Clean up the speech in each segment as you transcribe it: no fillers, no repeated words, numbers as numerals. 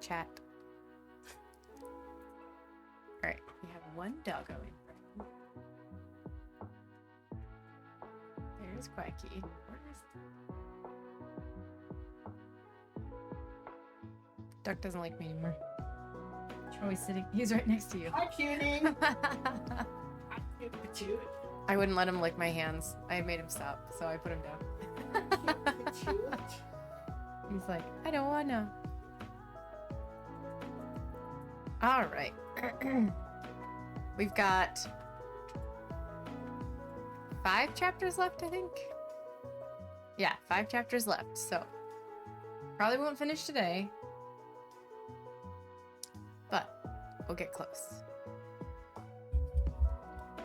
chat. Alright, we have one doggo in front. There's Quacky. Where is Duck doesn't like me anymore. You're always sitting. He's right next to you. Hi, cutie. Hi, cutie. I wouldn't let him lick my hands. I made him stop, so I put him down. He's like, I don't wanna. All right. We've got 5 chapters left, I think. Yeah, 5 chapters left, so probably won't finish today, but we'll get close.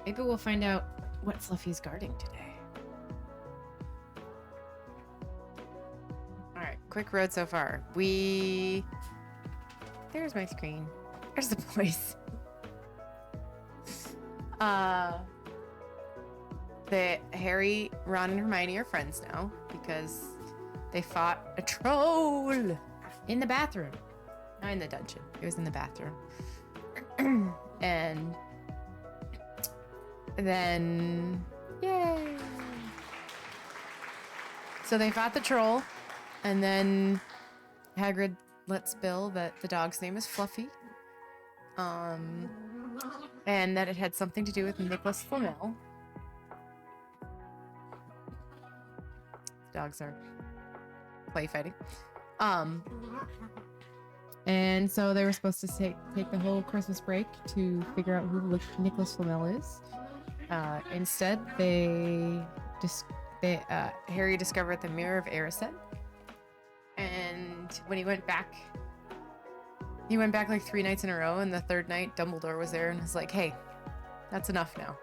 Maybe we'll find out what Fluffy's guarding today. All right, quick road so far. There's my screen. There's the boys. Harry, Ron, and Hermione are friends now because they fought a troll in the bathroom. Not in the dungeon. It was in the bathroom. And then, yay! So they fought the troll, and then Hagrid lets Bill that the dog's name is Fluffy. And that it had something to do with Nicholas Flamel. Dogs are play fighting. And so they were supposed to take the whole Christmas break to figure out who Nicholas Flamel is. Instead, Harry discovered the Mirror of Erised. And when he went back like 3 nights in a row, and the 3rd night Dumbledore was there and was like, hey, that's enough now.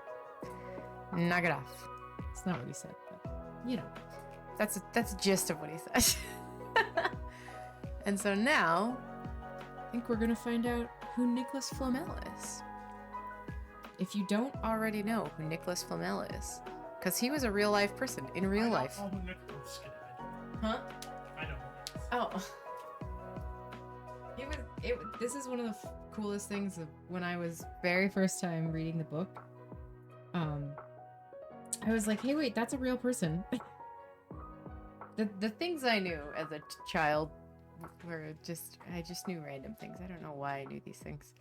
Knock it off. It's not what he said, but you know. That's the gist of what he said. And so now, I think we're gonna find out who Nicholas Flamel is. If you don't already know who Nicholas Flamel is, because he was a real life person in real life. I don't know who Nicholas is. Huh? I don't know. Oh. This is one of the coolest things of when I was very first time reading the book. I was like, hey, wait, that's a real person. The things I knew as a child were I just knew random things. I don't know why I knew these things.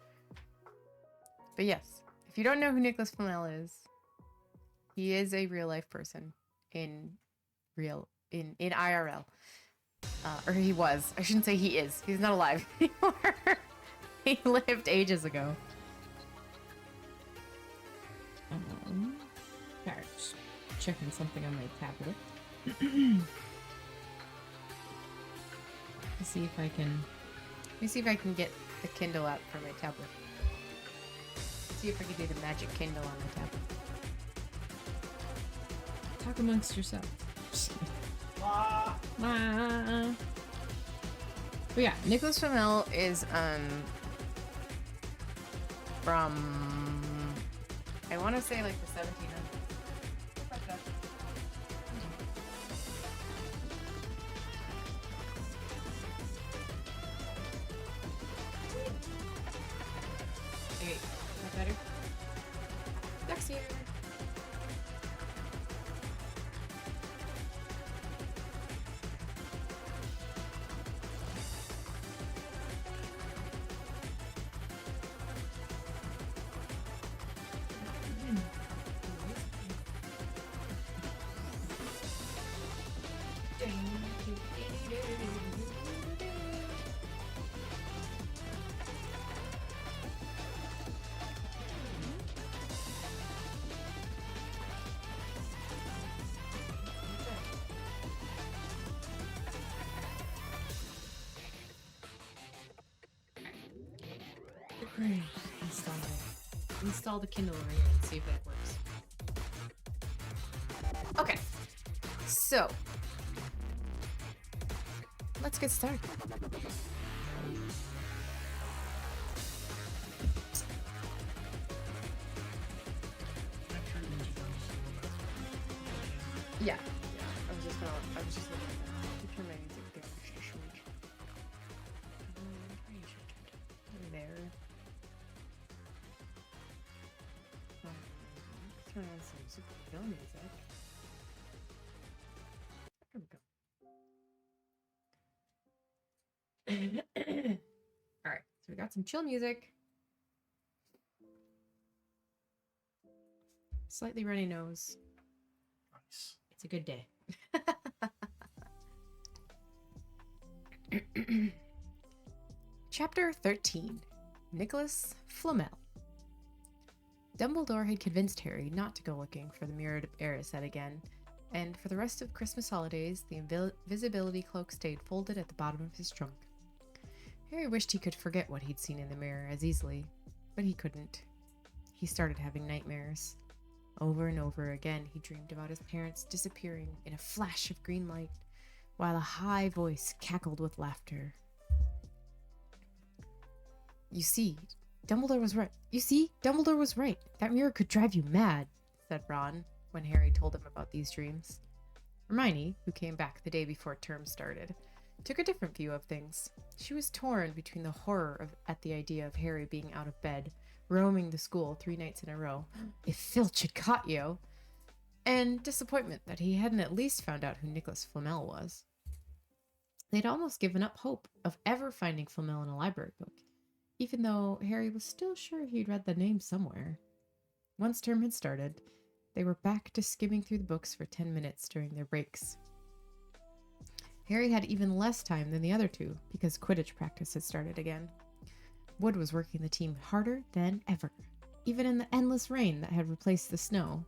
But yes, if you don't know who Nicholas Flamel is, he is a real life person in IRL. Or he was. I shouldn't say he is. He's not alive anymore. He lived ages ago. Just checking something on my tablet. Let me see if I can get the Kindle out for my tablet. See if I can do the magic Kindle on my tablet. Talk amongst yourselves. But yeah, Nicholas Flamel is from, I want to say like the 1700s. Okay, is that better? Duck's here. Great. Install the Kindle right here and see if that works. Okay. So, let's get started. Yeah. I was just looking at that. Keep your music down. turn on some super chill music. There we go. Alright, so we got some chill music. Slightly runny nose. Nice. It's a good day. Chapter 13. Nicholas Flamel. Dumbledore had convinced Harry not to go looking for the mirrored Erised again, and for the rest of Christmas holidays, the invisibility cloak stayed folded at the bottom of his trunk. Harry wished he could forget what he'd seen in the mirror as easily, but he couldn't. He started having nightmares. Over and over again, he dreamed about his parents disappearing in a flash of green light, while a high voice cackled with laughter. You see, Dumbledore was right. That mirror could drive you mad, said Ron, when Harry told him about these dreams. Hermione, who came back the day before term started, took a different view of things. She was torn between the horror at the idea of Harry being out of bed, roaming the school 3 nights in a row, if Filch had caught you, and disappointment that he hadn't at least found out who Nicholas Flamel was. They'd almost given up hope of ever finding Flamel in a library book, even though Harry was still sure he'd read the name somewhere. Once term had started, they were back to skimming through the books for 10 minutes during their breaks. Harry had even less time than the other two because Quidditch practice had started again. Wood was working the team harder than ever, even in the endless rain that had replaced the snow.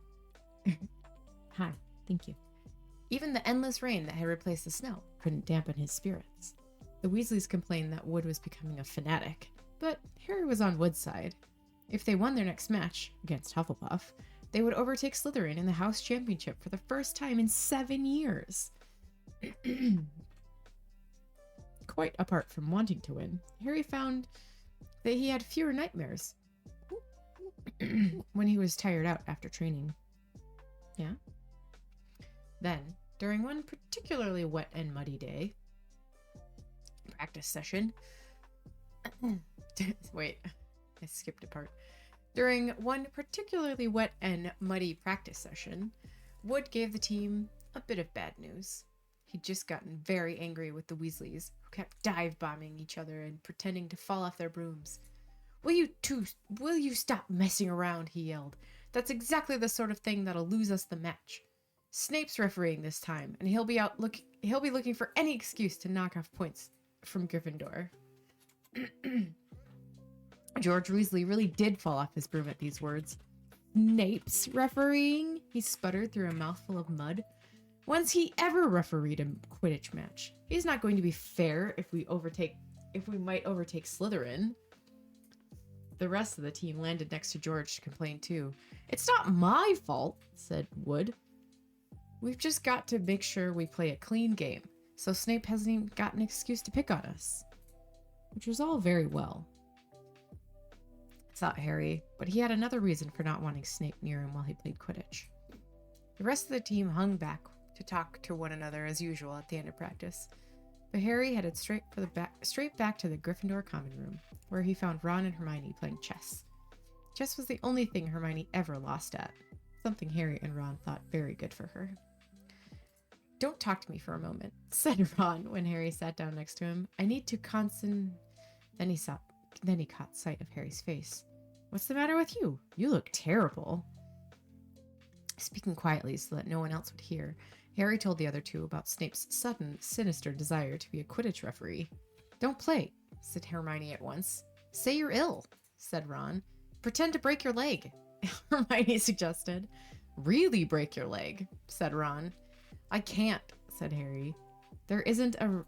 Hi, thank you. Even the endless rain that had replaced the snow couldn't dampen his spirits. The Weasleys complained that Wood was becoming a fanatic, but Harry was on Wood's side. If they won their next match, against Hufflepuff, they would overtake Slytherin in the House Championship for the first time in 7 years. Quite apart from wanting to win, Harry found that he had fewer nightmares when he was tired out after training. Yeah? Then, during one particularly wet and muddy day, practice session... Wait, I skipped a part. During one particularly wet and muddy practice session, Wood gave the team a bit of bad news. He'd just gotten very angry with the Weasleys, who kept dive-bombing each other and pretending to fall off their brooms. Will you stop messing around, he yelled. That's exactly the sort of thing that'll lose us the match. Snape's refereeing this time, and he'll be looking for any excuse to knock off points from Gryffindor. George Weasley really did fall off his broom at these words. Snape's refereeing? He sputtered through a mouthful of mud. When's he ever refereed a Quidditch match? He's not going to be fair if we might overtake Slytherin. The rest of the team landed next to George to complain too. It's not my fault, said Wood. We've just got to make sure we play a clean game, so Snape hasn't even got an excuse to pick on us. Which was all very well, thought Harry, but he had another reason for not wanting Snape near him while he played Quidditch. The rest of the team hung back to talk to one another as usual at the end of practice, but Harry headed straight back to the Gryffindor common room, where he found Ron and Hermione playing chess. Chess was the only thing Hermione ever lost at, something Harry and Ron thought very good for her. Don't talk to me for a moment, said Ron when Harry sat down next to him. I need to Then he caught sight of Harry's face. What's the matter with you? You look terrible. Speaking quietly so that no one else would hear, Harry told the other two about Snape's sudden, sinister desire to be a Quidditch referee. Don't play, said Hermione at once. Say you're ill, said Ron. Pretend to break your leg, Hermione suggested. Really break your leg, said Ron. I can't, said Harry. There isn't a...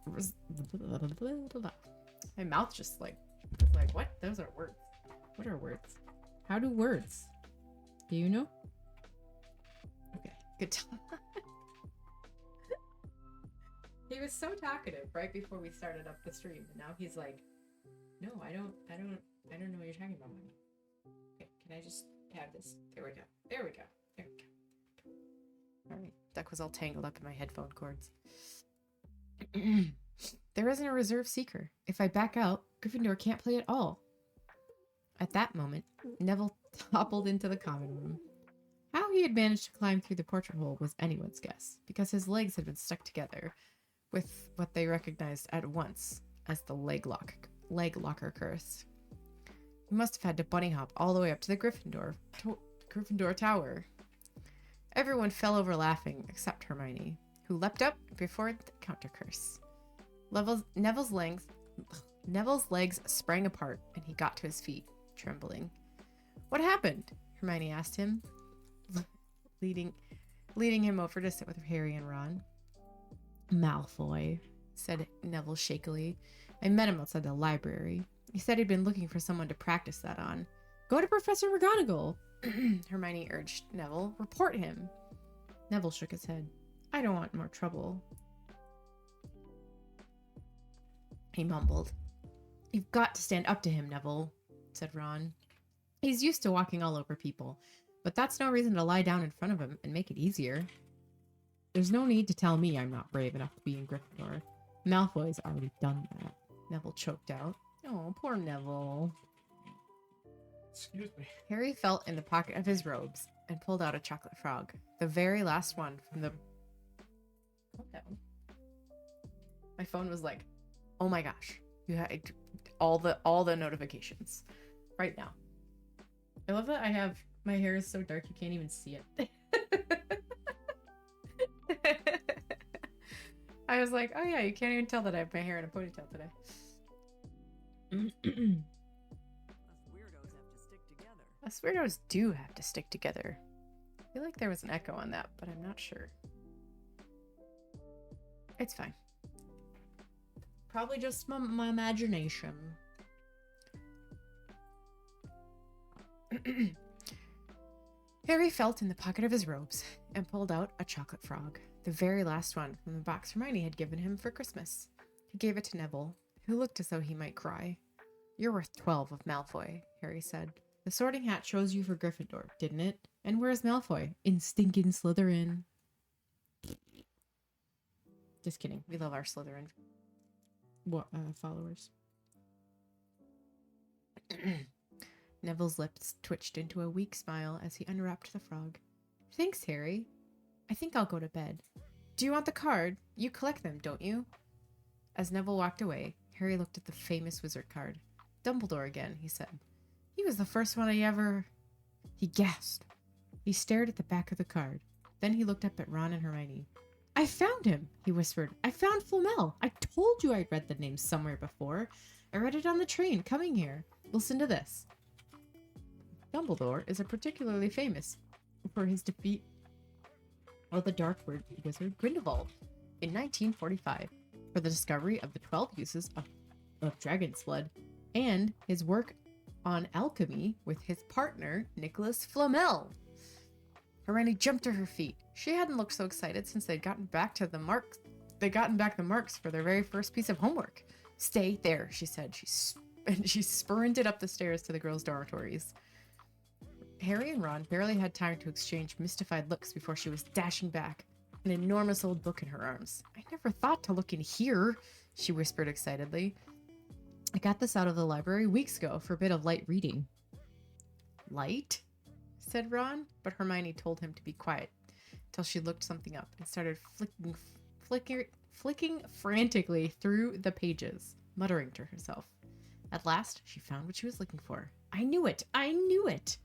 My mouth just like, what? Those are words. What are words? How do words? Do you know? Okay, good time. He was so talkative right before we started up the stream, and now he's like, no, I don't know what you're talking about, Mommy. Okay, can I just have this? There we go. All right, Duck was all tangled up in my headphone cords. There isn't a reserve seeker. If I back out, Gryffindor can't play at all. At that moment, Neville toppled into the common room. How he had managed to climb through the portrait hole was anyone's guess, because his legs had been stuck together with what they recognized at once as the leg locker curse. He must have had to bunny hop all the way up to the Gryffindor Tower. Everyone fell over laughing except Hermione, who leapt up before the counter curse. Neville's legs sprang apart, and he got to his feet, trembling. What happened? Hermione asked him, leading him over to sit with Harry and Ron. Malfoy, said Neville shakily. I met him outside the library. He said he'd been looking for someone to practice that on. Go to Professor McGonagall, Hermione urged Neville. Report him. Neville shook his head. I don't want more trouble, he mumbled. You've got to stand up to him, Neville, said Ron. He's used to walking all over people, but that's no reason to lie down in front of him and make it easier. There's no need to tell me I'm not brave enough to be in Gryffindor. Malfoy's already done that, Neville choked out. Oh, poor Neville. Excuse me. Harry felt in the pocket of his robes and pulled out a chocolate frog, the very last one from the... Calm down. My phone was like, oh my gosh, you had all the notifications right now. I love that I have my hair is so dark you can't even see it. I was like, oh yeah, you can't even tell that I have my hair in a ponytail today. Us weirdos do have to stick together. I feel like there was an echo on that, but I'm not sure. It's fine. Probably just my imagination. Harry felt in the pocket of his robes and pulled out a chocolate frog, the very last one from the box Hermione had given him for Christmas. He gave it to Neville, who looked as though he might cry. You're worth 12 of Malfoy, Harry said. The Sorting Hat chose you for Gryffindor, didn't it? And where's Malfoy? In stinking Slytherin. Just kidding. We love our Slytherin followers. Neville's lips twitched into a weak smile as he unwrapped the frog. Thanks, Harry. I think I'll go to bed. Do you want the card? You collect them, don't you? As Neville walked away, Harry looked at the famous wizard card. Dumbledore again, he said. He was the first one I ever... He gasped. He stared at the back of the card. Then he looked up at Ron and Hermione. I found him, he whispered. I found Flamel. I told you I'd read the name somewhere before. I read it on the train coming here. Listen to this. Dumbledore is a particularly famous for his defeat of the dark wizard Grindelwald in 1945, for the discovery of the 12 uses of dragon's blood, and his work on alchemy with his partner, Nicholas Flamel. Hermione jumped to her feet. She hadn't looked so excited since they'd gotten back the marks for their very first piece of homework. Stay there, she said. She sprinted up the stairs to the girls' dormitories. Harry and Ron barely had time to exchange mystified looks before she was dashing back, an enormous old book in her arms. I never thought to look in here, she whispered excitedly. I got this out of the library weeks ago for a bit of light reading. Light? Said Ron, but Hermione told him to be quiet till she looked something up and started flicking frantically through the pages, muttering to herself. At last, she found what she was looking for. I knew it! I knew it!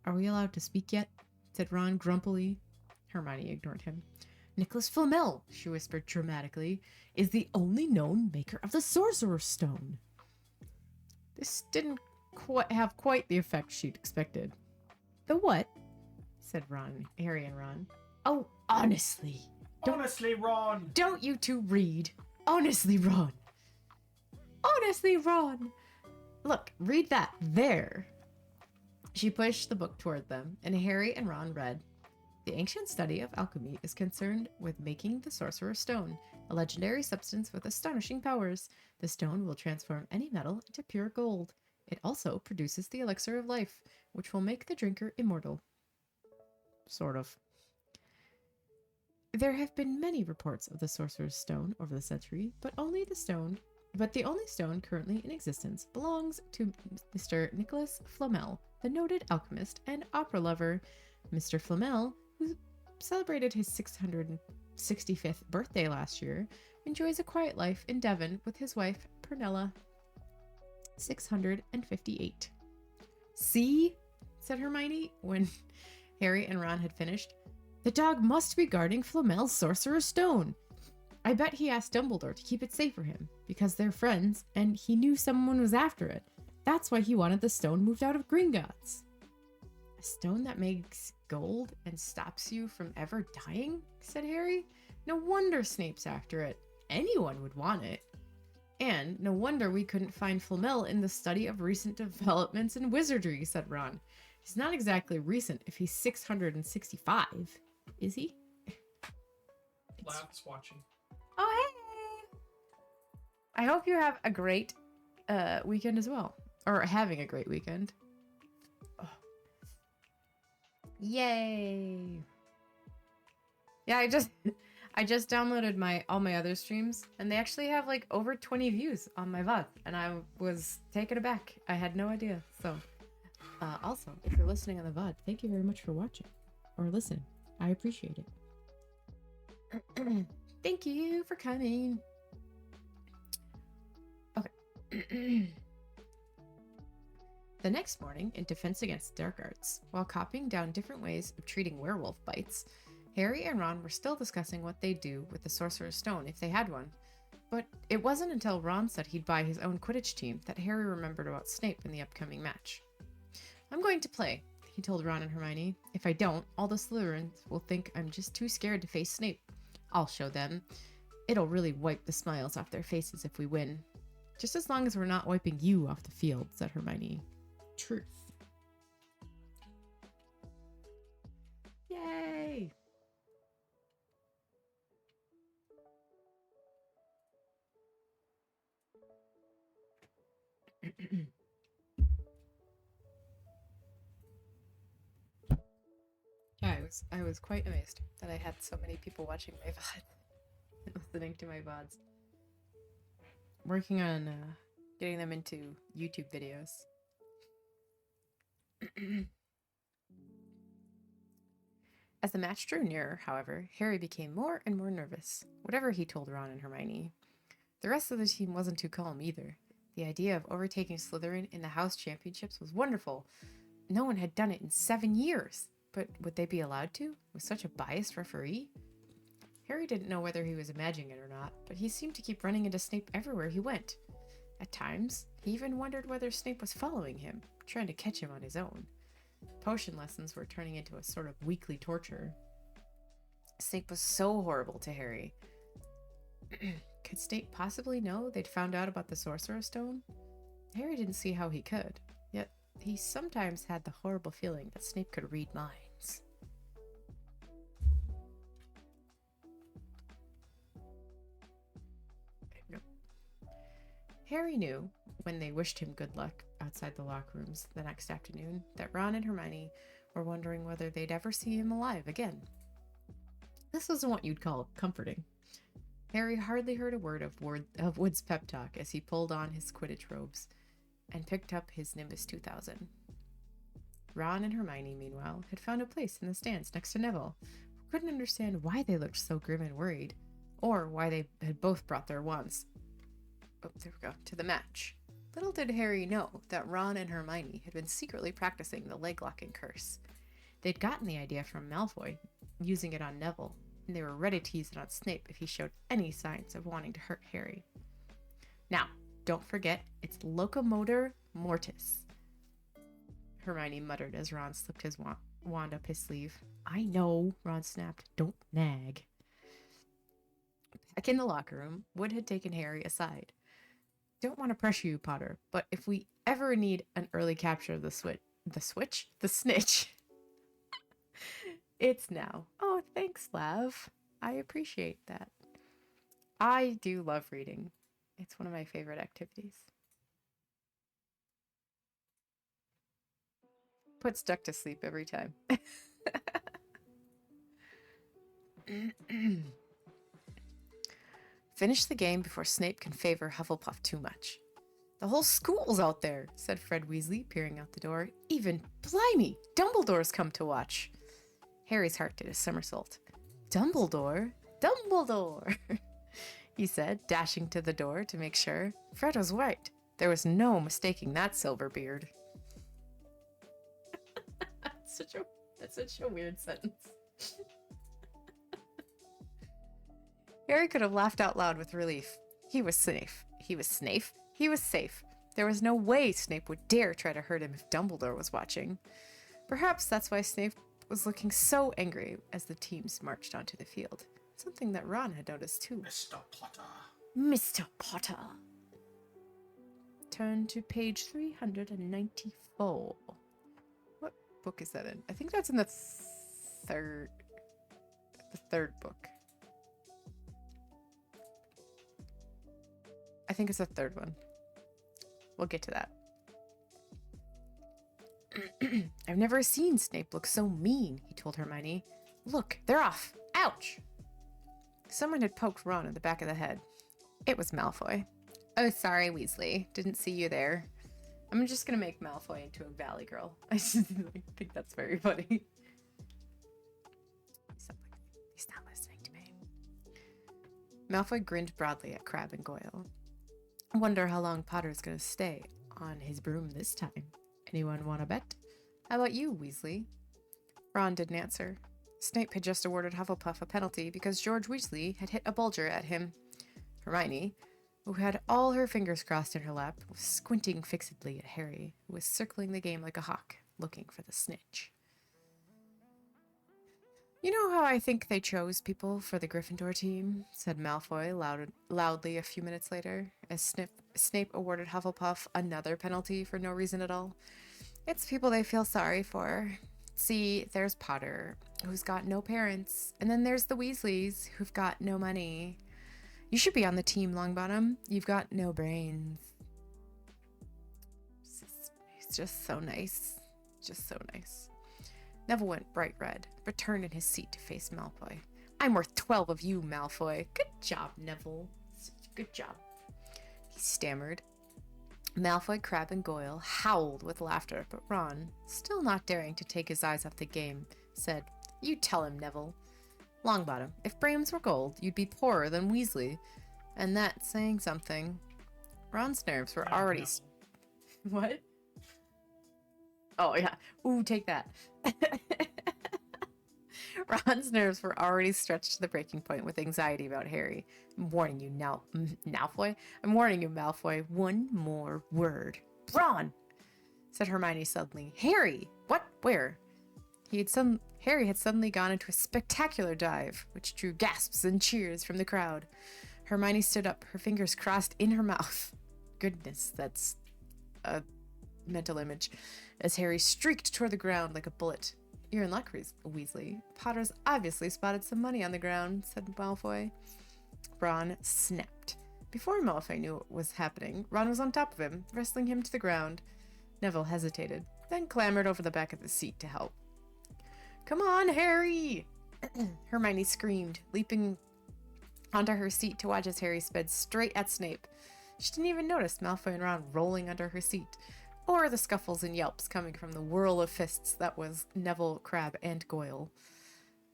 Are we allowed to speak yet? Said Ron grumpily. Hermione ignored him. Nicholas Flamel, she whispered dramatically, is the only known maker of the Sorcerer's Stone. This didn't have quite the effect she'd expected. The what? Said Harry and Ron. Oh, honestly. Honestly, Ron. Don't you two read. Honestly, Ron. Honestly, Ron. Look, read that there. She pushed the book toward them, and Harry and Ron read. The ancient study of alchemy is concerned with making the Sorcerer's Stone, a legendary substance with astonishing powers. The stone will transform any metal into pure gold. It also produces the elixir of life, which will make the drinker immortal. Sort of. There have been many reports of the Sorcerer's Stone over the century, but the only stone currently in existence belongs to Mr. Nicholas Flamel, the noted alchemist and opera lover Mr. Flamel, who celebrated his 665th birthday last year, enjoys a quiet life in Devon with his wife, Pernilla. 658. See? Said Hermione when Harry and Ron had finished. The dog must be guarding Flamel's Sorcerer's Stone. I bet he asked Dumbledore to keep it safe for him, because they're friends, and he knew someone was after it. That's why he wanted the stone moved out of Gringotts. A stone that makes gold and stops you from ever dying? Said Harry. No wonder Snape's after it. Anyone would want it. And no wonder we couldn't find Flamel in the study of recent developments in wizardry, said Ron. He's not exactly recent if he's 665, is he? Lab's watching. Oh, hey! I hope you have a great weekend as well. Or having a great weekend. Oh. Yay! Yeah, I just downloaded all my other streams, and they actually have like over 20 views on my VOD, and I was taken aback. I had no idea. So, also, if you're listening on the VOD, thank you very much for watching or listening. I appreciate it. Thank you for coming. Okay. The next morning, in defense against dark arts, while copying down different ways of treating werewolf bites, Harry and Ron were still discussing what they'd do with the Sorcerer's Stone if they had one. But it wasn't until Ron said he'd buy his own Quidditch team that Harry remembered about Snape in the upcoming match. I'm going to play, he told Ron and Hermione. If I don't, all the Slytherins will think I'm just too scared to face Snape. I'll show them. It'll really wipe the smiles off their faces if we win. Just as long as we're not wiping you off the field, said Hermione. Truth. Yay! Yeah, I was quite amazed that I had so many people watching my VOD and listening to my VODs. Working on getting them into YouTube videos. As the match drew nearer, however, Harry became more and more nervous, whatever he told Ron and Hermione. The rest of the team wasn't too calm either. The idea of overtaking Slytherin in the house championships was wonderful. No one had done it in 7 years, but would they be allowed to, with such a biased referee? Harry didn't know whether he was imagining it or not, but he seemed to keep running into Snape everywhere he went. At times, he even wondered whether Snape was following him, trying to catch him on his own. Potion lessons were turning into a sort of weekly torture. Snape was so horrible to Harry. Could Snape possibly know they'd found out about the Sorcerer's Stone? Harry didn't see how he could, yet he sometimes had the horrible feeling that Snape could read minds. Harry knew, when they wished him good luck outside the locker rooms the next afternoon, that Ron and Hermione were wondering whether they'd ever see him alive again. This wasn't what you'd call comforting. Harry hardly heard a word of Wood's pep talk as he pulled on his Quidditch robes and picked up his Nimbus 2000. Ron and Hermione, meanwhile, had found a place in the stands next to Neville, who couldn't understand why they looked so grim and worried, or why they had both brought their wands to the match. Little did Harry know that Ron and Hermione had been secretly practicing the leg-locking curse. They'd gotten the idea from Malfoy, using it on Neville, and they were ready to use it on Snape if he showed any signs of wanting to hurt Harry. Now, don't forget, it's locomotor mortis, Hermione muttered as Ron slipped his wand up his sleeve. I know, Ron snapped. Don't nag. Back in the locker room, Wood had taken Harry aside. Don't want to pressure you, Potter, but if we ever need an early capture of the snitch, it's now. Oh, thanks, Lav. I appreciate that. I do love reading. It's one of my favorite activities. Put Stuck to sleep every time. Finish the game before Snape can favor Hufflepuff too much. The whole school's out there, said Fred Weasley, peering out the door. Even, blimey, Dumbledore's come to watch. Harry's heart did a somersault. Dumbledore? Dumbledore! he said, dashing to the door to make sure. Fred was right. There was no mistaking that silver beard. That's such a weird sentence. Harry could have laughed out loud with relief. He was safe. He was Snape. He was safe. There was no way Snape would dare try to hurt him if Dumbledore was watching. Perhaps that's why Snape was looking so angry as the teams marched onto the field. Something that Ron had noticed too. Mr. Potter. Mr. Potter. Turn to page 394. What book is that in? I think that's in the third book. I think it's the third one. We'll get to that. I've never seen Snape look so mean, he told Hermione. Look, they're off. Ouch! Someone had poked Ron in the back of the head. It was Malfoy. Oh, sorry, Weasley. Didn't see you there. I'm just gonna make Malfoy into a Valley Girl. I just think that's very funny. He's not listening to me. Malfoy grinned broadly at Crabbe and Goyle. I wonder how long Potter's gonna stay on his broom this time. Anyone want to bet? How about you, Weasley? Ron didn't answer. Snape had just awarded Hufflepuff a penalty because George Weasley had hit a bulger at him. Hermione, who had all her fingers crossed in her lap, was squinting fixedly at Harry, who was circling the game like a hawk, looking for the snitch. You know how I think they chose people for the Gryffindor team? Said Malfoy loudly a few minutes later, as Snape awarded Hufflepuff another penalty for no reason at all. It's people they feel sorry for. See, there's Potter, who's got no parents, and then there's the Weasleys, who've got no money. You should be on the team, Longbottom. You've got no brains. He's just so nice. Just so nice. Neville went bright red, but turned in his seat to face Malfoy. I'm worth 12 of you, Malfoy. Good job, Neville. Good job. He stammered. Malfoy, Crabbe, and Goyle howled with laughter, but Ron, still not daring to take his eyes off the game, said, You tell him, Neville. Longbottom, if brains were gold, you'd be poorer than Weasley. And that's saying something. Ron's nerves were already... What? Oh, yeah. Ooh, take that. Ron's nerves were already stretched to the breaking point with anxiety about Harry. I'm warning you now, Malfoy. I'm warning you, Malfoy. One more word. Ron! Said Hermione suddenly. Harry! What? Where? Harry had suddenly gone into a spectacular dive, which drew gasps and cheers from the crowd. Hermione stood up, her fingers crossed in her mouth. Goodness, that's a mental image. As Harry streaked toward the ground like a bullet. You're in luck, Weasley. Potter's obviously spotted some money on the ground, said Malfoy. Ron snapped. Before Malfoy knew what was happening, Ron was on top of him, wrestling him to the ground. Neville hesitated, then clambered over the back of the seat to help. Come on, Harry! Hermione screamed, leaping onto her seat to watch as Harry sped straight at Snape. She didn't even notice Malfoy and Ron rolling under her seat, or the scuffles and yelps coming from the whirl of fists that was Neville, Crabbe, and Goyle.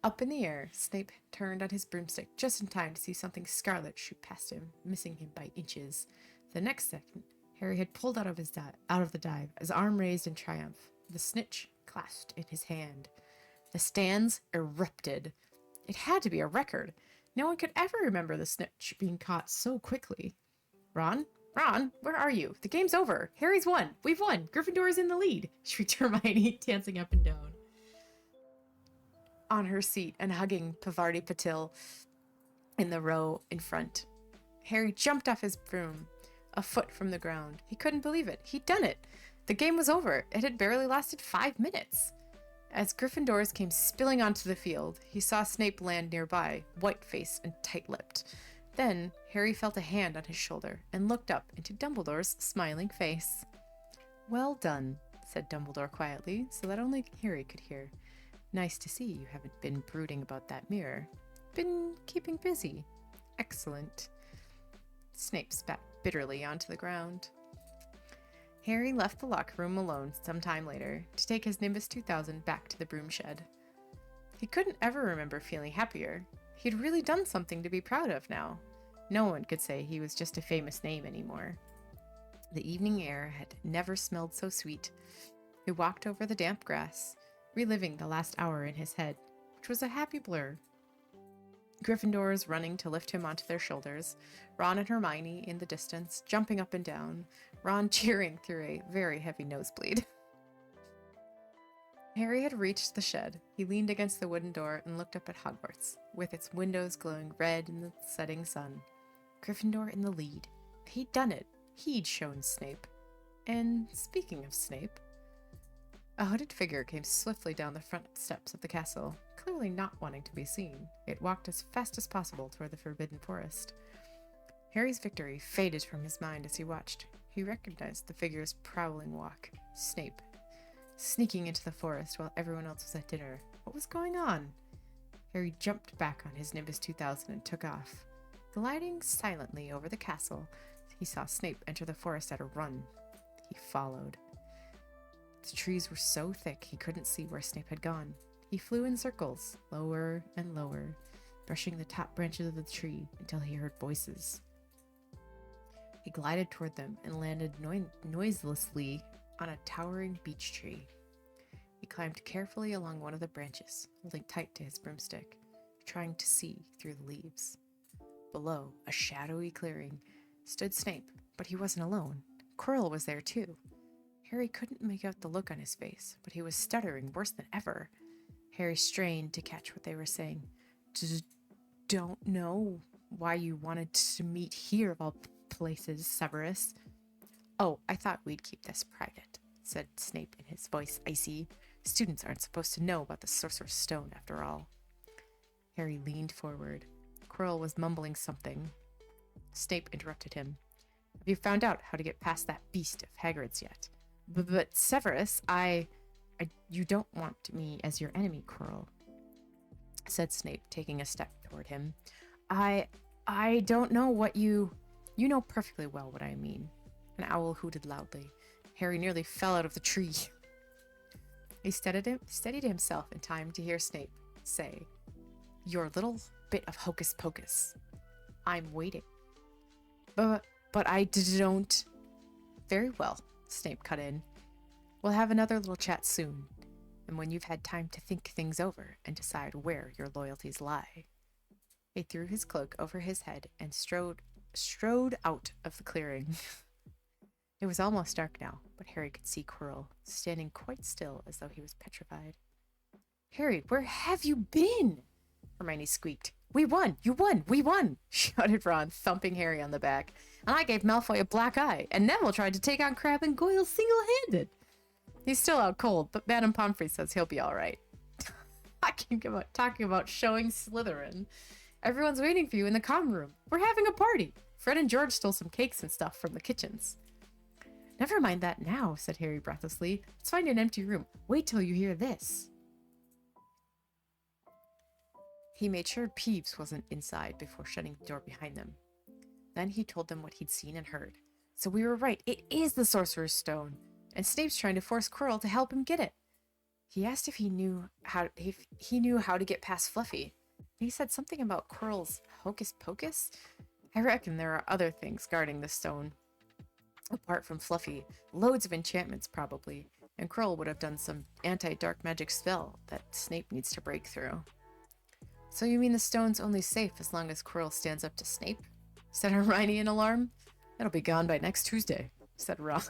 Up in the air, Snape turned on his broomstick just in time to see something scarlet shoot past him, missing him by inches. The next second, Harry had pulled out of the dive, his arm raised in triumph, the snitch clasped in his hand. The stands erupted. It had to be a record. No one could ever remember the snitch being caught so quickly. Ron, where are you? The game's over. Harry's won. We've won. Gryffindor is in the lead, shrieked Hermione, dancing up and down on her seat and hugging Pavarti Patil in the row in front. Harry jumped off his broom, a foot from the ground. He couldn't believe it. He'd done it. The game was over. It had barely lasted 5 minutes. As Gryffindors came spilling onto the field, he saw Snape land nearby, white-faced and tight-lipped. Then, Harry felt a hand on his shoulder and looked up into Dumbledore's smiling face. Well done, said Dumbledore quietly, so that only Harry could hear. Nice to see you haven't been brooding about that mirror. Been keeping busy. Excellent. Snape spat bitterly onto the ground. Harry left the locker room alone some time later to take his Nimbus 2000 back to the broom shed. He couldn't ever remember feeling happier. He'd really done something to be proud of now. No one could say he was just a famous name anymore. The evening air had never smelled so sweet. He walked over the damp grass, reliving the last hour in his head, which was a happy blur. Gryffindors running to lift him onto their shoulders, Ron and Hermione in the distance, jumping up and down, Ron cheering through a very heavy nosebleed. Harry had reached the shed. He leaned against the wooden door and looked up at Hogwarts, with its windows glowing red in the setting sun. Gryffindor in the lead. He'd done it. He'd shown Snape. And speaking of Snape, a hooded figure came swiftly down the front steps of the castle, clearly not wanting to be seen. It walked as fast as possible toward the Forbidden Forest. Harry's victory faded from his mind as he watched. He recognized the figure's prowling walk. Snape. Sneaking into the forest while everyone else was at dinner. What was going on? Harry jumped back on his Nimbus 2000 and took off. Gliding silently over the castle, he saw Snape enter the forest at a run. He followed. The trees were so thick he couldn't see where Snape had gone. He flew in circles, lower and lower, brushing the top branches of the tree until he heard voices. He glided toward them and landed noiselessly on a towering beech tree. He climbed carefully along one of the branches, holding tight to his broomstick, trying to see through the leaves. Below, a shadowy clearing, stood Snape, but he wasn't alone. Quirrell was there too. Harry couldn't make out the look on his face, but he was stuttering worse than ever. Harry strained to catch what they were saying. Don't know why you wanted to meet here of all places, Severus. Oh, I thought we'd keep this private, said Snape in his voice icy. Students aren't supposed to know about the Sorcerer's Stone after all. Harry leaned forward. Quirrell was mumbling something. Snape interrupted him. Have you found out how to get past that beast of Hagrid's yet? But Severus, you don't want me as your enemy, Quirrell, said Snape, taking a step toward him. I don't know what you know perfectly well what I mean. An owl hooted loudly. Harry nearly fell out of the tree. He steadied himself in time to hear Snape say, Your little bit of hocus pocus. I'm waiting. But I don't... Very well, Snape cut in. We'll have another little chat soon, and when you've had time to think things over and decide where your loyalties lie. He threw his cloak over his head and strode out of the clearing. It was almost dark now, but Harry could see Quirrell, standing quite still as though he was petrified. Harry, where have you been? Hermione squeaked. We won! You won! We won! Shouted Ron, thumping Harry on the back. And I gave Malfoy a black eye, and Neville tried to take on Crabbe and Goyle single-handed. He's still out cold, but Madame Pomfrey says he'll be all right. Talking about showing Slytherin. Everyone's waiting for you in the common room. We're having a party. Fred and George stole some cakes and stuff from the kitchens. Never mind that now, said Harry breathlessly. Let's find an empty room. Wait till you hear this. He made sure Peeves wasn't inside before shutting the door behind them. Then he told them what he'd seen and heard. So we were right. It is the Sorcerer's Stone. And Snape's trying to force Quirrell to help him get it. He asked if he knew how to get past Fluffy. He said something about Quirrell's hocus pocus. I reckon there are other things guarding the stone. Apart from Fluffy, loads of enchantments probably, and Quirrell would have done some anti-dark magic spell that Snape needs to break through. So you mean the stone's only safe as long as Quirrell stands up to Snape? Said Hermione in alarm. It'll be gone by next Tuesday, said Ron.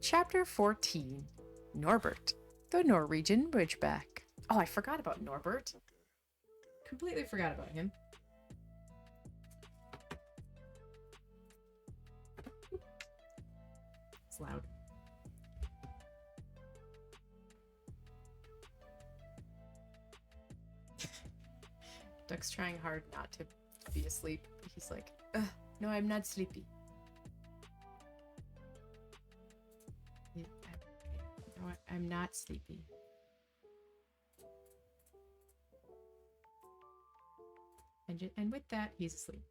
Chapter 14. Norbert, the Norwegian Ridgeback. Oh, I forgot about Norbert. Completely forgot about him. It's loud. Duck's trying hard not to be asleep. He's like, no, I'm not sleepy. No, I'm not sleepy. And with that, he's asleep.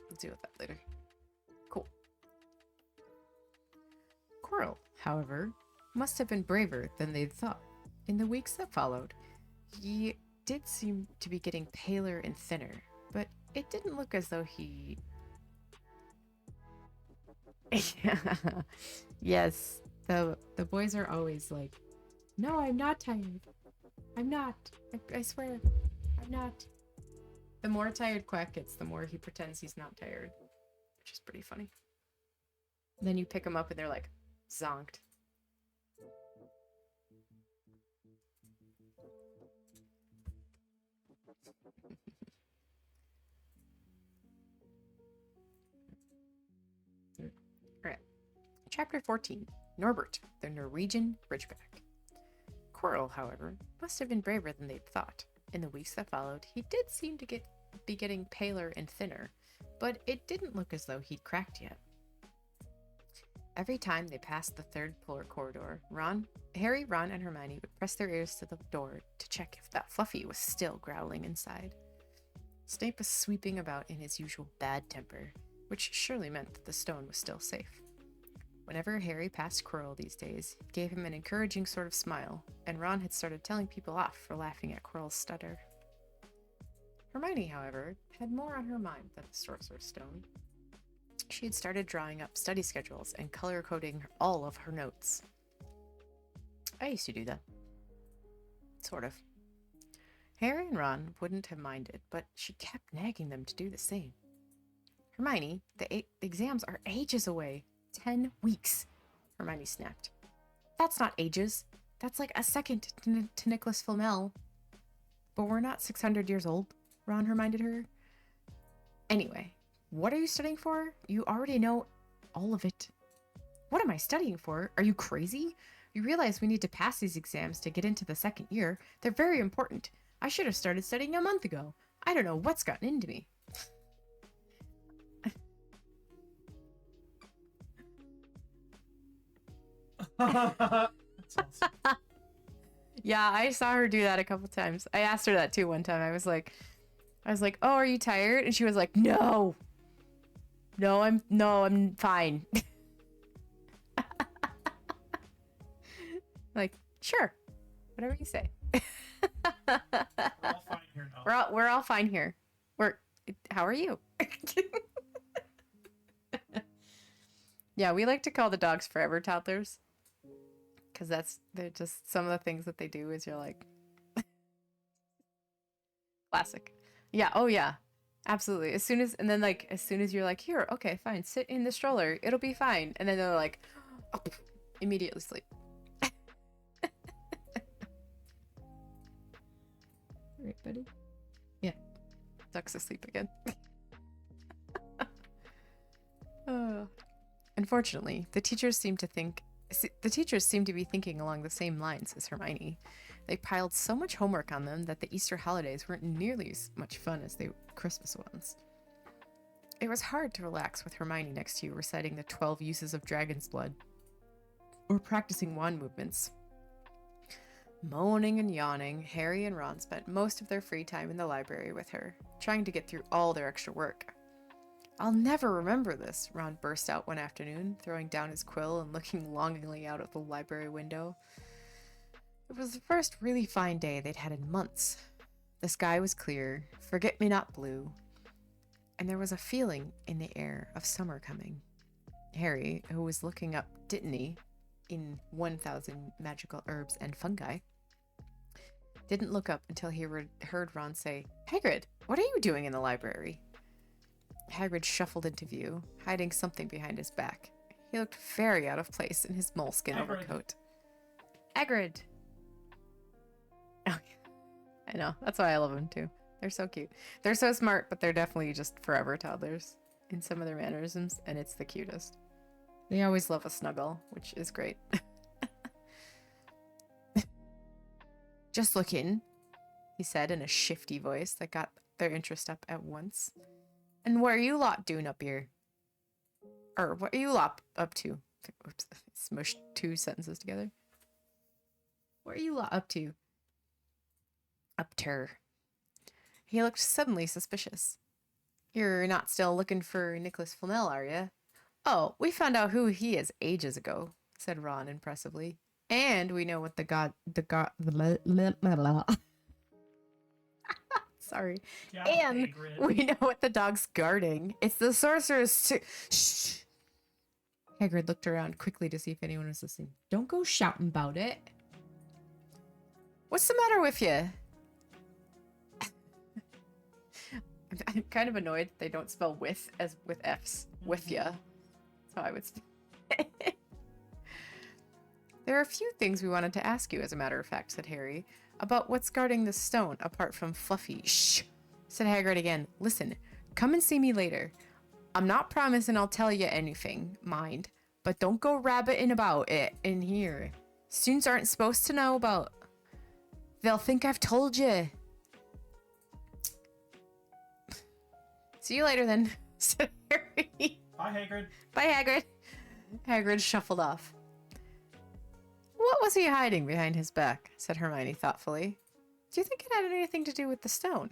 We'll deal with that later. Cool. Quirrell, however, must have been braver than they'd thought. In the weeks that followed, he did seem to be getting paler and thinner, but it didn't look as though he... Yes, the boys are always like, no, I'm not tired. I'm not. I swear, I'm not. The more tired Quack gets, the more he pretends he's not tired, which is pretty funny. Then you pick them up and they're like, zonked. Alright. Chapter 14. Norbert, the Norwegian Ridgeback. Quirrell, however, must have been braver than they'd thought. In the weeks that followed, he did seem to be getting paler and thinner, but it didn't look as though he'd cracked yet. Every time they passed the third polar corridor, Harry, Ron, and Hermione would press their ears to the door to check if that Fluffy was still growling inside. Snape was sweeping about in his usual bad temper, which surely meant that the stone was still safe. Whenever Harry passed Quirrell these days, it gave him an encouraging sort of smile, and Ron had started telling people off for laughing at Quirrell's stutter. Hermione, however, had more on her mind than the Sorcerer's Stone. She had started drawing up study schedules and color-coding all of her notes. I used to do that. Sort of. Harry and Ron wouldn't have minded, but she kept nagging them to do the same. Hermione, the exams are ages away. 10 weeks, Hermione snapped. That's not ages. That's like a second to Nicholas Flamel. But we're not 600 years old, Ron reminded her. Anyway, what are you studying for? You already know all of it. What am I studying for? Are you crazy? You realize we need to pass these exams to get into the second year. They're very important. I should have started studying a month ago. I don't know what's gotten into me. That's awesome. Yeah, I saw her do that a couple times. I asked her that too one time. I was like, "Oh, are you tired?" And she was like, "No, I'm fine." Like, sure, whatever you say. We're all fine here now. We're all fine here. How are you? Yeah, we like to call the dogs forever toddlers. Because they're just some of the things that they do is you're like, classic. Yeah, oh yeah, absolutely. As soon as you're like, here, okay, fine, sit in the stroller, it'll be fine. And then they're like, oh, immediately sleep. All right, buddy. Yeah, duck's asleep again. Unfortunately, the teachers seem to be thinking along the same lines as Hermione. They piled so much homework on them that the Easter holidays weren't nearly as much fun as the Christmas ones. It was hard to relax with Hermione next to you reciting the 12 uses of dragon's blood or practicing wand movements. Moaning and yawning, Harry and Ron spent most of their free time in the library with her, trying to get through all their extra work. I'll never remember this, Ron burst out one afternoon, throwing down his quill and looking longingly out of the library window. It was the first really fine day they'd had in months. The sky was clear, forget-me-not blue, and there was a feeling in the air of summer coming. Harry, who was looking up Dittany in 1,000 Magical Herbs and Fungi, didn't look up until he heard Ron say, "Hagrid, what are you doing in the library?" Hagrid shuffled into view, hiding something behind his back. He looked very out of place in his moleskin overcoat. Hagrid! Oh, I know. That's why I love them, too. They're so cute. They're so smart, but they're definitely just forever toddlers in some of their mannerisms, and it's the cutest. They always love a snuggle, which is great. Just look in, he said in a shifty voice that got their interest up at once. And what are you lot doing up here? Or what are you lot up to? Oops, smushed two sentences together. What are you lot up to? Up ter. He looked suddenly suspicious. You're not still looking for Nicholas Flamel, are you? Oh, we found out who he is ages ago, said Ron impressively. And we know what sorry. Yeah, And Hagrid. we know what the dog's guarding. It's the sorcerer's Shh. Hagrid looked around quickly to see if anyone was listening. Don't go shouting about it. What's the matter with you? I'm kind of annoyed they don't spell with as with F's. With ya. That's how I would spell it. There are a few things we wanted to ask you, as a matter of fact, said Harry, about what's guarding the stone, apart from Fluffy. Shh, said Hagrid again. Listen, come and see me later. I'm not promising I'll tell you anything, mind, but don't go rabbiting about it in here. Students aren't supposed to know about... They'll think I've told you. See you later, then, said Harry. Bye, Hagrid. Bye, Hagrid. Hagrid shuffled off. What was he hiding behind his back? Said Hermione thoughtfully. Do you think it had anything to do with the stone?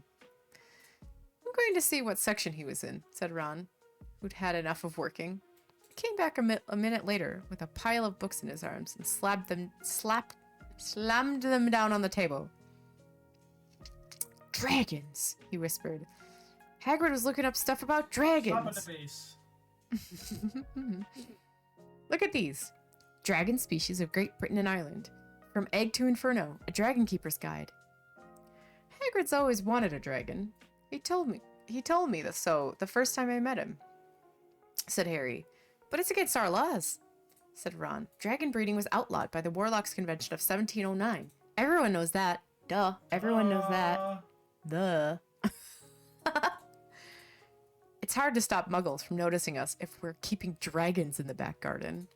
I'm going to see what section he was in, said Ron, who'd had enough of working. He came back a minute later with a pile of books in his arms and slammed them down on the table. Dragons, he whispered. Hagrid was looking up stuff about dragons. Stop at the base. Look at these. Dragon species of Great Britain and Ireland. From Egg to Inferno, a Dragon Keeper's Guide. Hagrid's always wanted a dragon. He told me this so the first time I met him, said Harry. But it's against our laws, said Ron. Dragon breeding was outlawed by the Warlocks Convention of 1709. Everyone knows that. Duh. Everyone knows that. Duh. It's hard to stop muggles from noticing us if we're keeping dragons in the back garden.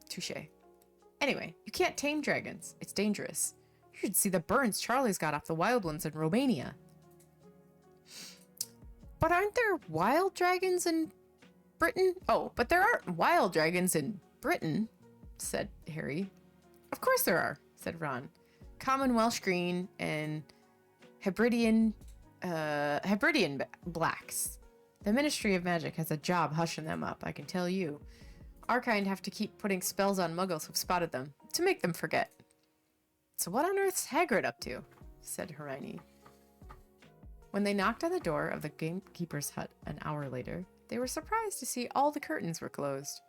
Touché. Anyway, you can't tame dragons. It's dangerous. You should see the burns Charlie's got off the wild ones in Romania. But aren't there wild dragons in Britain? Oh, but there aren't wild dragons in Britain, said Harry. Of course there are, said Ron. Common Welsh green and Hebridean blacks. The Ministry of Magic has a job hushing them up, I can tell you. Our kind have to keep putting spells on muggles who've spotted them, to make them forget. So what on earth's Hagrid up to? Said Hermione. When they knocked on the door of the gamekeeper's hut an hour later, they were surprised to see all the curtains were closed.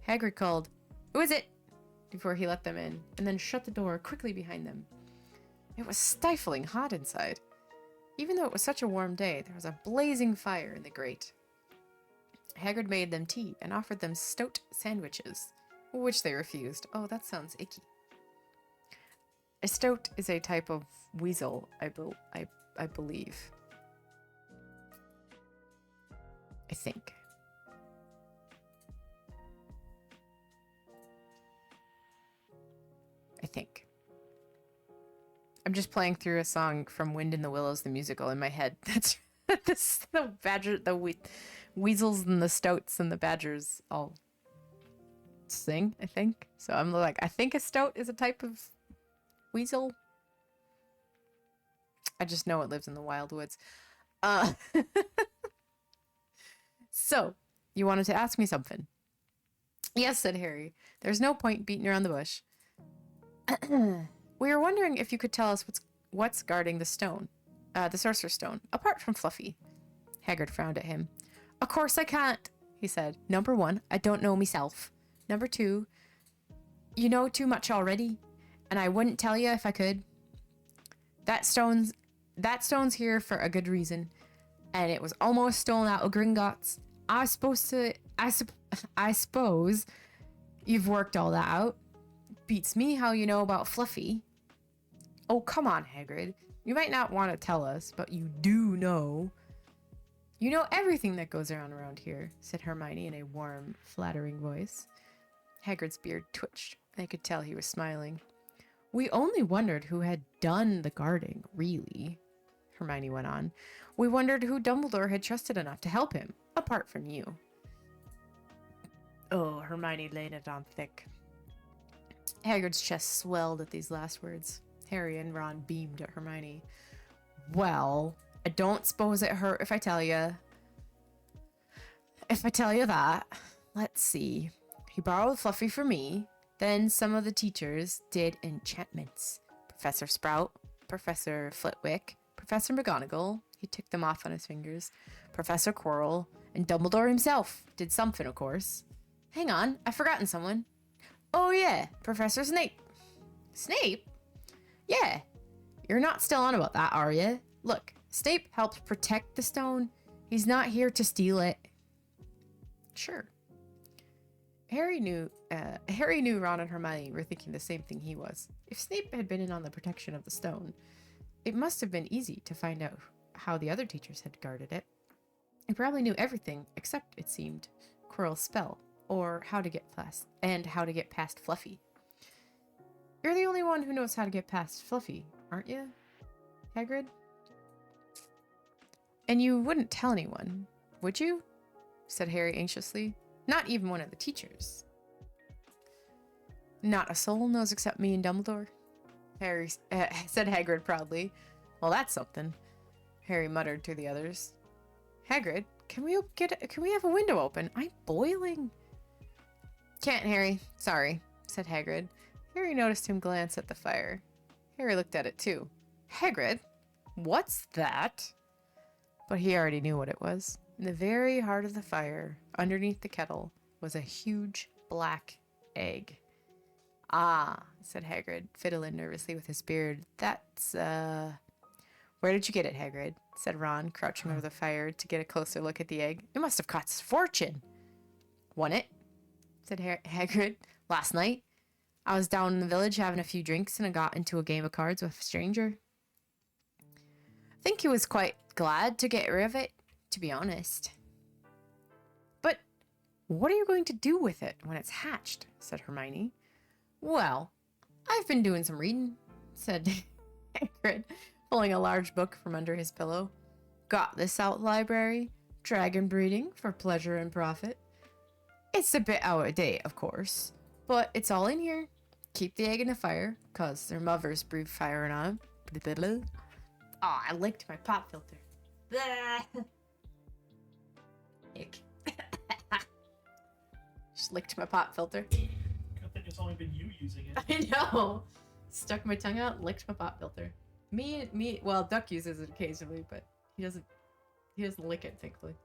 Hagrid called, "Who is it?" before he let them in, and then shut the door quickly behind them. It was stifling hot inside. Even though it was such a warm day, there was a blazing fire in the grate. Hagrid made them tea and offered them stoat sandwiches, which they refused. Oh, that sounds icky. A stoat is a type of weasel, I believe. I think. I'm just playing through a song from Wind in the Willows, the musical, in my head. That's the badger, the weasels and the stoats and the badgers all sing, I think. So I'm like, I think a stoat is a type of weasel. I just know it lives in the wild woods. So, you wanted to ask me something? Yes, said Harry. There's no point beating around the bush. We were wondering if you could tell us what's guarding the stone, the Sorcerer's Stone, apart from Fluffy. Hagrid frowned at him. Of course I can't, he said. Number 1, I don't know myself. Number 2, you know too much already, and I wouldn't tell you if I could. That stone's here for a good reason, and it was almost stolen out of Gringotts. I suppose you've worked all that out. Beats me how you know about Fluffy. Oh, come on, Hagrid. You might not want to tell us, but you do know. You know everything that goes on around here, said Hermione in a warm, flattering voice. Hagrid's beard twitched. I could tell he was smiling. We only wondered who had done the guarding, really, Hermione went on. We wondered who Dumbledore had trusted enough to help him, apart from you. Oh, Hermione laid it on thick. Hagrid's chest swelled at these last words. Harry and Ron beamed at Hermione. Well, I don't suppose it hurt if I tell you. if I tell you that, let's see. He borrowed Fluffy from me. Then some of the teachers did enchantments. Professor Sprout, Professor Flitwick, Professor McGonagall, he ticked them off on his fingers, Professor Quirrell, and Dumbledore himself did something, of course. Hang on, I've forgotten someone. Oh yeah, Professor Snape. Snape? Yeah. You're not still on about that, are you? Look, Snape helped protect the stone. He's not here to steal it. Sure. Harry knew Ron and Hermione were thinking the same thing he was. If Snape had been in on the protection of the stone, it must have been easy to find out how the other teachers had guarded it. He probably knew everything except, it seemed, Quirrell's spell, or how to get past Fluffy. You're the only one who knows how to get past Fluffy, aren't you, Hagrid? And you wouldn't tell anyone, would you? Said Harry anxiously. Not even one of the teachers. Not a soul knows except me and Dumbledore, Harry said Hagrid proudly. Well, that's something, Harry muttered to the others. Hagrid, can we have a window open? I'm boiling. Can't, Harry. Sorry, said Hagrid. Harry noticed him glance at the fire. Harry looked at it too. Hagrid, what's that? But he already knew what it was. In the very heart of the fire, underneath the kettle, was a huge black egg. Ah, said Hagrid, fiddling nervously with his beard. That's, Where did you get it, Hagrid? Said Ron, crouching over the fire to get a closer look at the egg. It must have cost fortune. Won it, said Hagrid. Last night, I was down in the village having a few drinks and I got into a game of cards with a stranger. I think he was quite glad to get rid of it, to be honest. But what are you going to do with it when it's hatched? Said Hermione. Well, I've been doing some reading, said Hagrid, pulling a large book from under his pillow. Got this out library, Dragon Breeding for Pleasure and Profit. It's a bit out of date, of course, but it's all in here. Keep the egg in the fire, 'cause their mothers breathe fire on them. Oh, I licked my pop filter. Ick. Just licked my pop filter. Good thing it's only been you using it. I know. Stuck my tongue out, licked my pop filter. Well, Duck uses it occasionally, but he doesn't lick it, thankfully.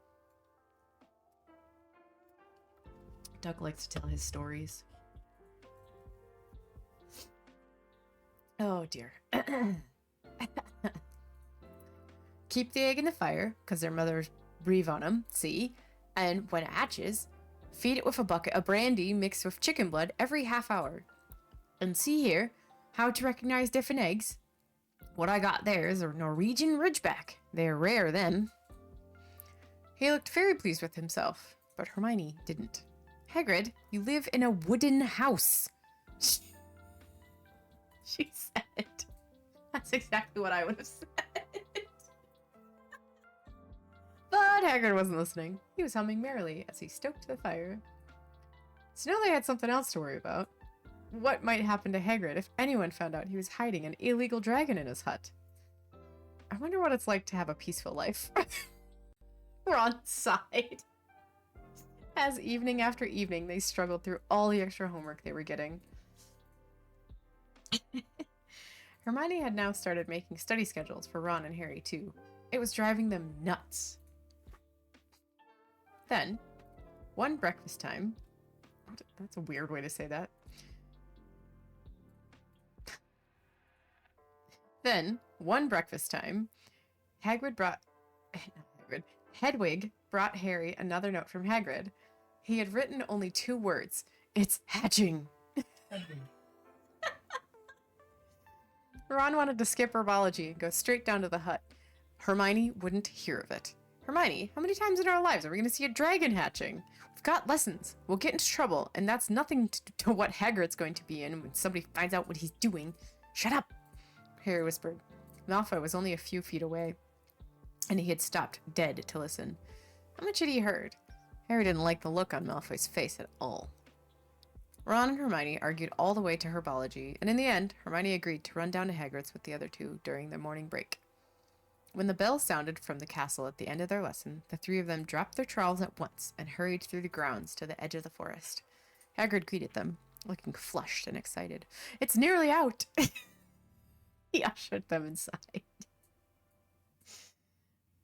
Duck likes to tell his stories. Oh dear. Keep the egg in the fire, because their mothers breathe on them, see? And when it hatches, feed it with a bucket of brandy mixed with chicken blood every half hour. And see here, how to recognize different eggs. What I got there is a Norwegian Ridgeback. They're rare, them. He looked very pleased with himself, but Hermione didn't. Hagrid, you live in a wooden house. She said. That's exactly what I would have said. But Hagrid wasn't listening. He was humming merrily as he stoked the fire. So now they had something else to worry about. What might happen to Hagrid if anyone found out he was hiding an illegal dragon in his hut? I wonder what it's like to have a peaceful life. Ron sighed. As evening after evening, they struggled through all the extra homework they were getting. Hermione had now started making study schedules for Ron and Harry, too. It was driving them nuts. Then, one breakfast time... That's a weird way to say that. Then, one breakfast time, Hedwig brought Harry another note from Hagrid. He had written only 2 words. It's hatching. Ron wanted to skip herbology and go straight down to the hut. Hermione wouldn't hear of it. Hermione, how many times in our lives are we going to see a dragon hatching? We've got lessons. We'll get into trouble, and that's nothing to what Hagrid's going to be in when somebody finds out what he's doing. Shut up, Harry whispered. Malfoy was only a few feet away, and he had stopped dead to listen. How much had he heard? Harry didn't like the look on Malfoy's face at all. Ron and Hermione argued all the way to herbology, and in the end, Hermione agreed to run down to Hagrid's with the other 2 during their morning break. When the bell sounded from the castle at the end of their lesson, the three of them dropped their trowels at once and hurried through the grounds to the edge of the forest. Hagrid greeted them, looking flushed and excited. "It's nearly out!" He ushered them inside.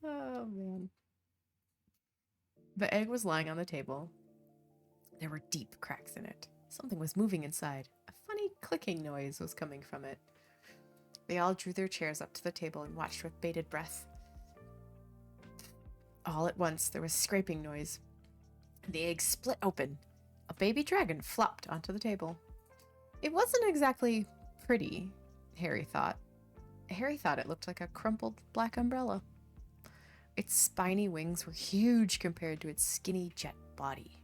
Oh, man. The egg was lying on the table. There were deep cracks in it. Something was moving inside. A funny clicking noise was coming from it. They all drew their chairs up to the table and watched with bated breath. All at once, there was scraping noise. The egg split open. A baby dragon flopped onto the table. It wasn't exactly pretty, Harry thought. Harry thought it looked like a crumpled black umbrella. Its spiny wings were huge compared to its skinny jet body.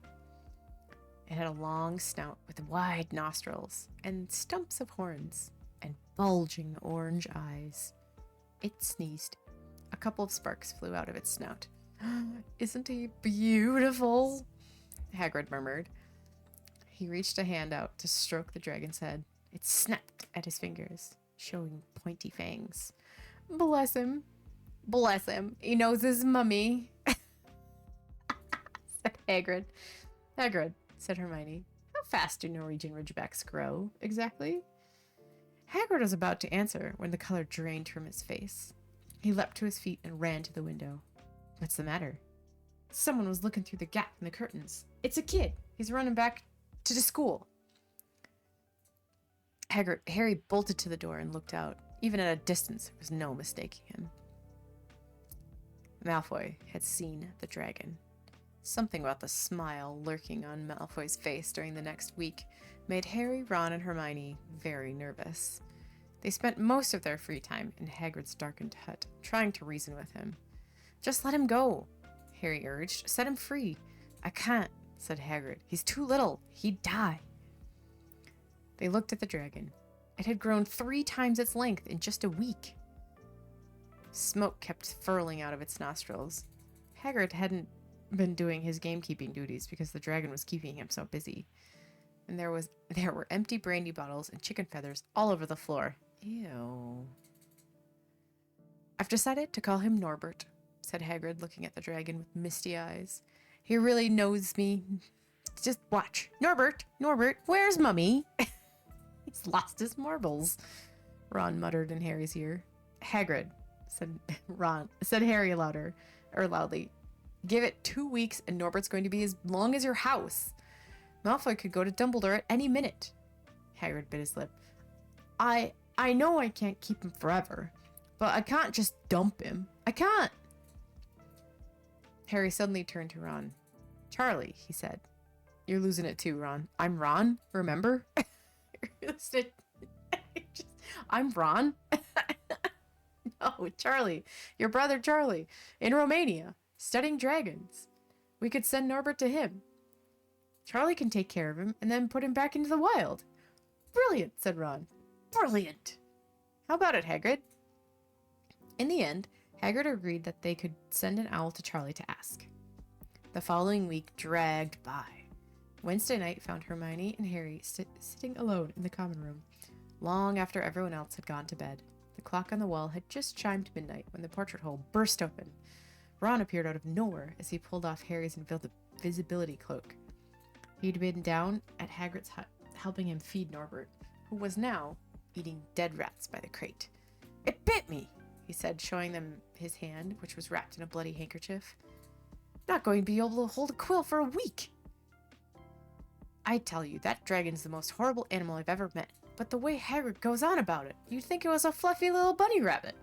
It had a long snout with wide nostrils and stumps of horns and bulging orange eyes. It sneezed. A couple of sparks flew out of its snout. "Isn't he beautiful?" Hagrid murmured. He reached a hand out to stroke the dragon's head. It snapped at his fingers, showing pointy fangs. "Bless him. Bless him. He knows his mummy," said Hagrid. "Hagrid," said Hermione, "how fast do Norwegian Ridgebacks grow, exactly?" Hagrid was about to answer when the color drained from his face. He leapt to his feet and ran to the window. "What's the matter?" Someone was looking through the gap in the curtains. "It's a kid. He's running back to the school." Harry bolted to the door and looked out. Even at a distance, there was no mistaking him. Malfoy had seen the dragon. Something about the smile lurking on Malfoy's face during the next week made Harry, Ron, and Hermione very nervous. They spent most of their free time in Hagrid's darkened hut, trying to reason with him. "Just let him go," Harry urged. "Set him free." "I can't," said Hagrid. "He's too little. He'd die." They looked at the dragon. It had grown 3 times its length in just a week. Smoke kept furling out of its nostrils. Hagrid hadn't been doing his gamekeeping duties because the dragon was keeping him so busy. And there were empty brandy bottles and chicken feathers all over the floor. Ew. "I've decided to call him Norbert," said Hagrid, looking at the dragon with misty eyes. "He really knows me. Just watch. Norbert! Norbert! Where's Mummy?" "He's lost his marbles," Ron muttered in Harry's ear. "Hagrid," said Harry loudly. "Give it 2 weeks and Norbert's going to be as long as your house. Malfoy could go to Dumbledore at any minute." Hagrid bit his lip. I know I can't keep him forever, but I can't just dump him. I can't." Harry suddenly turned to Ron. "Charlie," he said. "You're losing it too, Ron. I'm Ron, remember?" "I'm Ron?" "No, Charlie. Your brother Charlie. In Romania, studying dragons. We could send Norbert to him. Charlie can take care of him and then put him back into the wild." "Brilliant," said Ron. "Brilliant. How about it, Hagrid?" In the end, Hagrid agreed that they could send an owl to Charlie to ask. The following week dragged by. Wednesday night found Hermione and Harry sitting alone in the common room, long after everyone else had gone to bed. The clock on the wall had just chimed midnight when the portrait hole burst open. Ron appeared out of nowhere as he pulled off Harry's invisibility cloak. He'd been down at Hagrid's hut, helping him feed Norbert, who was now eating dead rats by the crate. "It bit me," he said, showing them his hand, which was wrapped in a bloody handkerchief. "Not going to be able to hold a quill for a week." "I tell you, that dragon's the most horrible animal I've ever met. But the way Hagrid goes on about it, you'd think it was a fluffy little bunny rabbit.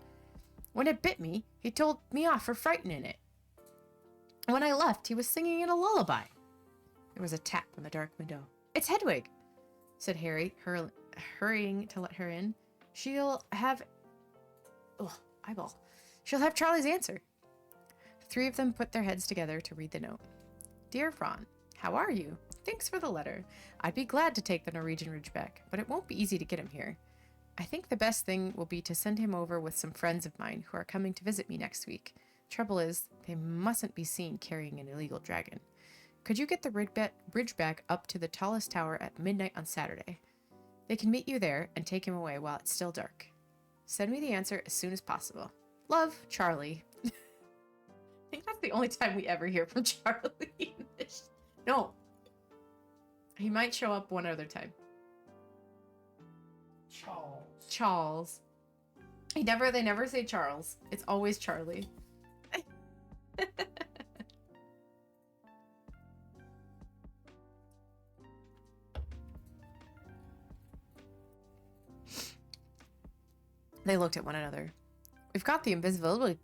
When it bit me, he told me off for frightening it. When I left, he was singing in a lullaby." There was a tap on the dark window. "It's Hedwig," said Harry, hurrying to let her in. "She'll have... eyeball. She'll have Charlie's answer." The 3 of them put their heads together to read the note. "Dear Ron, how are you? Thanks for the letter. I'd be glad to take the Norwegian Ridgeback, but it won't be easy to get him here. I think the best thing will be to send him over with some friends of mine who are coming to visit me next week. Trouble is, they mustn't be seen carrying an illegal dragon. Could you get the Ridgeback up to the tallest tower at midnight on Saturday? They can meet you there and take him away while it's still dark. Send me the answer as soon as possible. Love, Charlie. I think that's the only time we ever hear from Charlie. No. He might show up one other time. Charles. They never say Charles. It's always Charlie. They looked at one another. We've got the invisibility.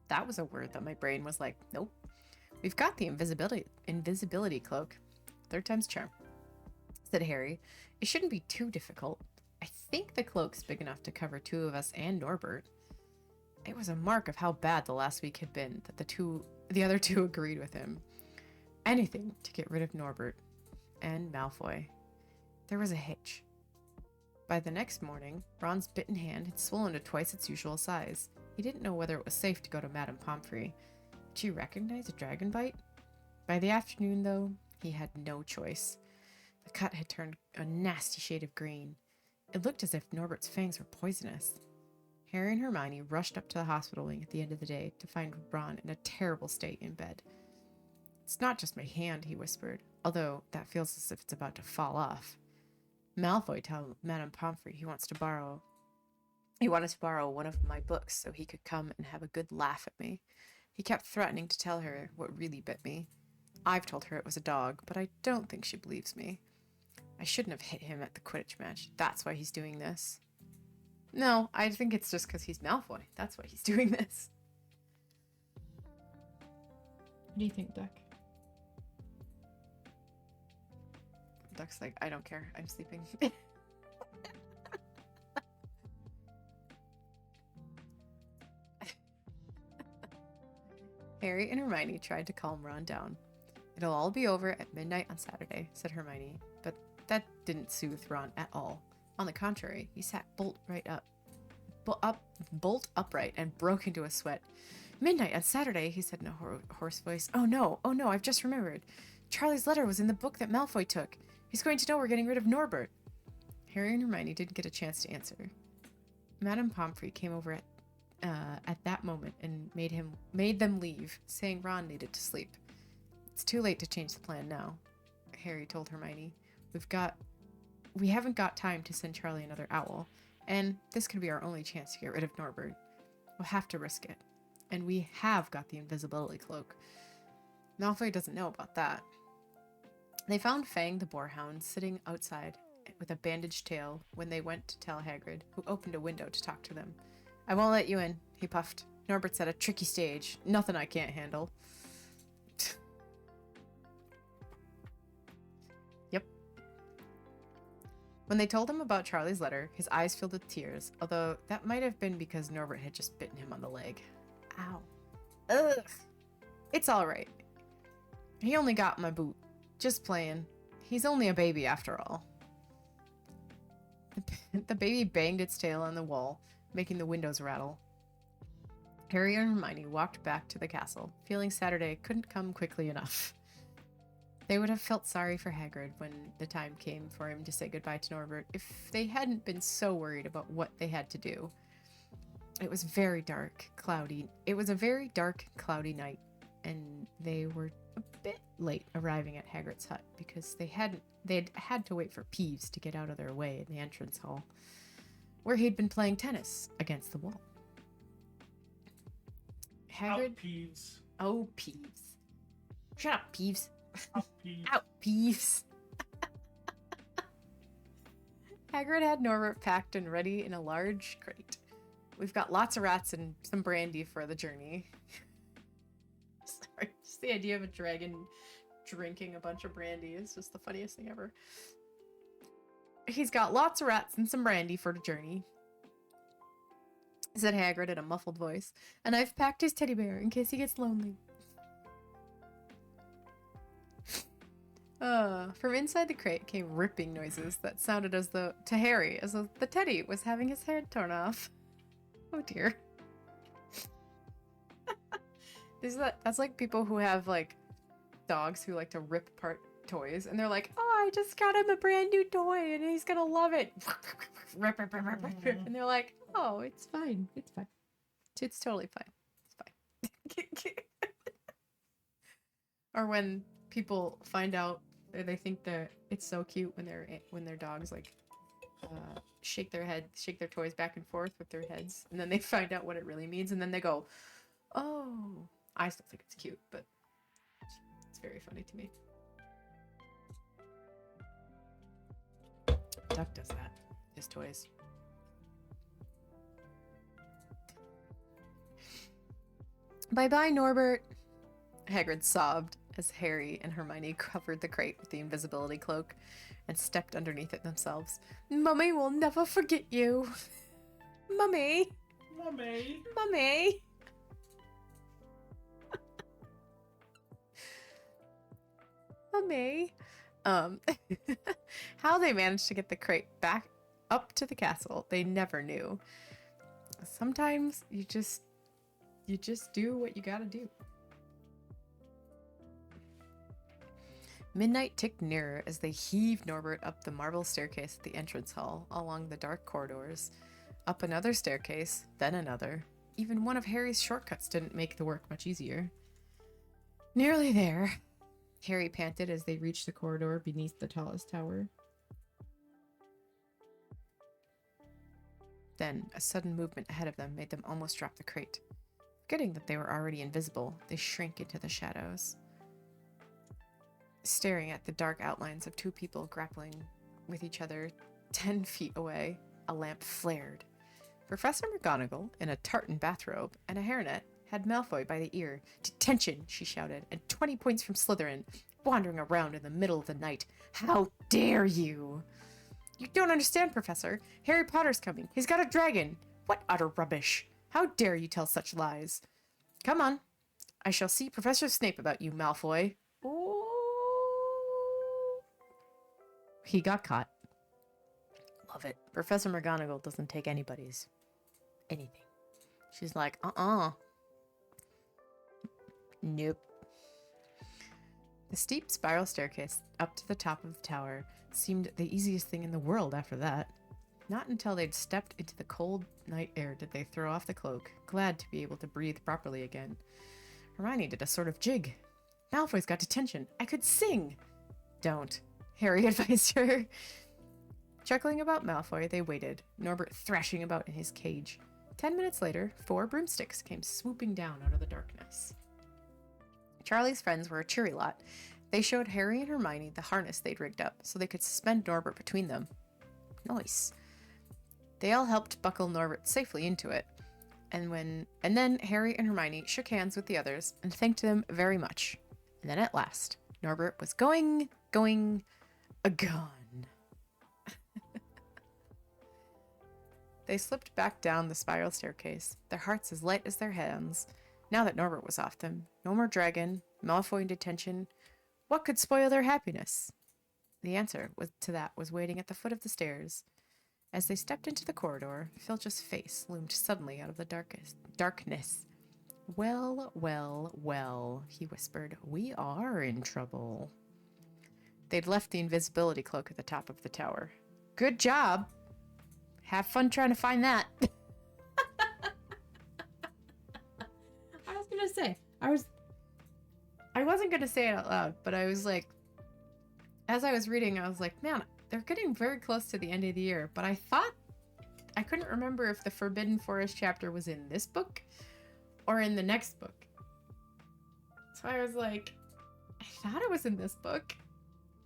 That was a word that my brain was like, nope. We've got the invisibility cloak. Third time's charm, said Harry. It shouldn't be too difficult. I think the cloak's big enough to cover two of us and Norbert. It was a mark of how bad the last week had been that the other two agreed with him. Anything to get rid of Norbert and Malfoy. There was a hitch. By the next morning, Ron's bitten hand had swollen to twice its usual size. He didn't know whether it was safe to go to Madame Pomfrey. Did she recognize a dragon bite? By the afternoon, though, he had no choice. The cut had turned a nasty shade of green. It looked as if Norbert's fangs were poisonous. Harry and Hermione rushed up to the hospital wing at the end of the day to find Ron in a terrible state in bed. It's not just my hand, he whispered, although that feels as if it's about to fall off. Malfoy told Madame Pomfrey he wanted to borrow one of my books so he could come and have a good laugh at me. He kept threatening to tell her what really bit me. I've told her it was a dog, but I don't think she believes me. I shouldn't have hit him at the Quidditch match. That's why he's doing this. No, I think it's just because he's Malfoy. That's why he's doing this. What do you think, Duck? Duck's like, I don't care. I'm sleeping. Harry and Hermione tried to calm Ron down. It'll all be over at midnight on Saturday, said Hermione, but that didn't soothe Ron at all. On the contrary, he sat bolt upright and broke into a sweat. Midnight on Saturday, he said in a hoarse voice. Oh no, I've just remembered. Charlie's letter was in the book that Malfoy took. He's going to know we're getting rid of Norbert. Harry and Hermione didn't get a chance to answer. Madame Pomfrey came over at that moment and made them leave, saying Ron needed to sleep. It's too late to change the plan now, Harry told Hermione. We haven't got time to send Charlie another owl, and this could be our only chance to get rid of Norbert. We'll have to risk it. And we have got the invisibility cloak. Malfoy doesn't know about that. They found Fang the boarhound sitting outside with a bandaged tail when they went to tell Hagrid, who opened a window to talk to them. I won't let you in, he puffed. Norbert's at a tricky stage. Nothing I can't handle. Yep. When they told him about Charlie's letter, his eyes filled with tears, although that might have been because Norbert had just bitten him on the leg. Ow. Ugh. It's all right. He only got my boot. Just playing. He's only a baby after all. The baby banged its tail on the wall, making the windows rattle. Harry and Hermione walked back to the castle, feeling Saturday couldn't come quickly enough. They would have felt sorry for Hagrid when the time came for him to say goodbye to Norbert if they hadn't been so worried about what they had to do. It was a very dark, cloudy night, and they were a bit late arriving at Hagrid's hut because they'd had to wait for Peeves to get out of their way in the entrance hall, where he'd been playing tennis against the wall. Hagrid. Out, Peeves. Oh, Peeves. Shut up, Peeves. Out, Peeves. Out, Peeves. Hagrid had Norbert packed and ready in a large crate. We've got lots of rats and some brandy for the journey. Sorry, just the idea of a dragon drinking a bunch of brandy is just the funniest thing ever. He's got lots of rats and some brandy for the journey, said Hagrid in a muffled voice, and I've packed his teddy bear in case he gets lonely. From inside the crate came ripping noises that sounded to Harry as though the teddy was having his head torn off. Oh dear. That's like people who have like dogs who like to rip apart toys, and they're like, oh, I just got him a brand new toy and he's gonna love it. Rip, rip, rip, rip, rip, rip. And they're like, Oh, it's fine. It's fine. It's totally fine. It's fine. Or when people find out, they think that it's so cute when their dogs like shake their toys back and forth with their heads, and then they find out what it really means, and then they go, "Oh." I still think it's cute, but it's very funny to me. Duck does that. His toys. Bye-bye, Norbert. Hagrid sobbed as Harry and Hermione covered the crate with the invisibility cloak and stepped underneath it themselves. Mummy will never forget you. Mummy. Mummy. Mummy. Mummy. How they managed to get the crate back up to the castle, they never knew. Sometimes you just do what you gotta do. Midnight ticked nearer as they heaved Norbert up the marble staircase at the entrance hall, along the dark corridors, up another staircase, then another. Even one of Harry's shortcuts didn't make the work much easier. Nearly there, Harry panted as they reached the corridor beneath the tallest tower. Then, a sudden movement ahead of them made them almost drop the crate. Forgetting that they were already invisible, they shrank into the shadows. Staring at the dark outlines of two people grappling with each other 10 feet away, a lamp flared. Professor McGonagall, in a tartan bathrobe and a hairnet, had Malfoy by the ear. "Detention," she shouted, "and 20 points from Slytherin, wandering around in the middle of the night. How dare you!" "You don't understand, Professor. Harry Potter's coming. He's got a dragon." "What utter rubbish! How dare you tell such lies?" "Come on. I shall see Professor Snape about you, Malfoy." Ooh. He got caught. Love it. Professor McGonagall doesn't take anybody's anything. She's like, nope. The steep spiral staircase up to the top of the tower seemed the easiest thing in the world after that. Not until they'd stepped into the cold night air did they throw off the cloak, glad to be able to breathe properly again. Hermione did a sort of jig. "Malfoy's got detention. I could sing." "Don't," Harry advised her. Chuckling about Malfoy, they waited, Norbert thrashing about in his cage. 10 minutes later, 4 broomsticks came swooping down out of the darkness. Charlie's friends were a cheery lot. They showed Harry and Hermione the harness they'd rigged up so they could suspend Norbert between them. Nice. They all helped buckle Norbert safely into it, and then Harry and Hermione shook hands with the others and thanked them very much. And then at last, Norbert was gone. They slipped back down the spiral staircase, their hearts as light as their hands. Now that Norbert was off them, no more dragon, Malfoy in detention. What could spoil their happiness? The answer to that was waiting at the foot of the stairs. As they stepped into the corridor, Filch's face loomed suddenly out of the darkness. Well, well, well, he whispered. We are in trouble. They'd left the invisibility cloak at the top of the tower. Good job. Have fun trying to find that. I was gonna say, I wasn't gonna say it out loud, but I was like, as I was reading, I was like, man, they're getting very close to the end of the year, but I couldn't remember if the Forbidden Forest chapter was in this book or in the next book. So I was like, I thought it was in this book.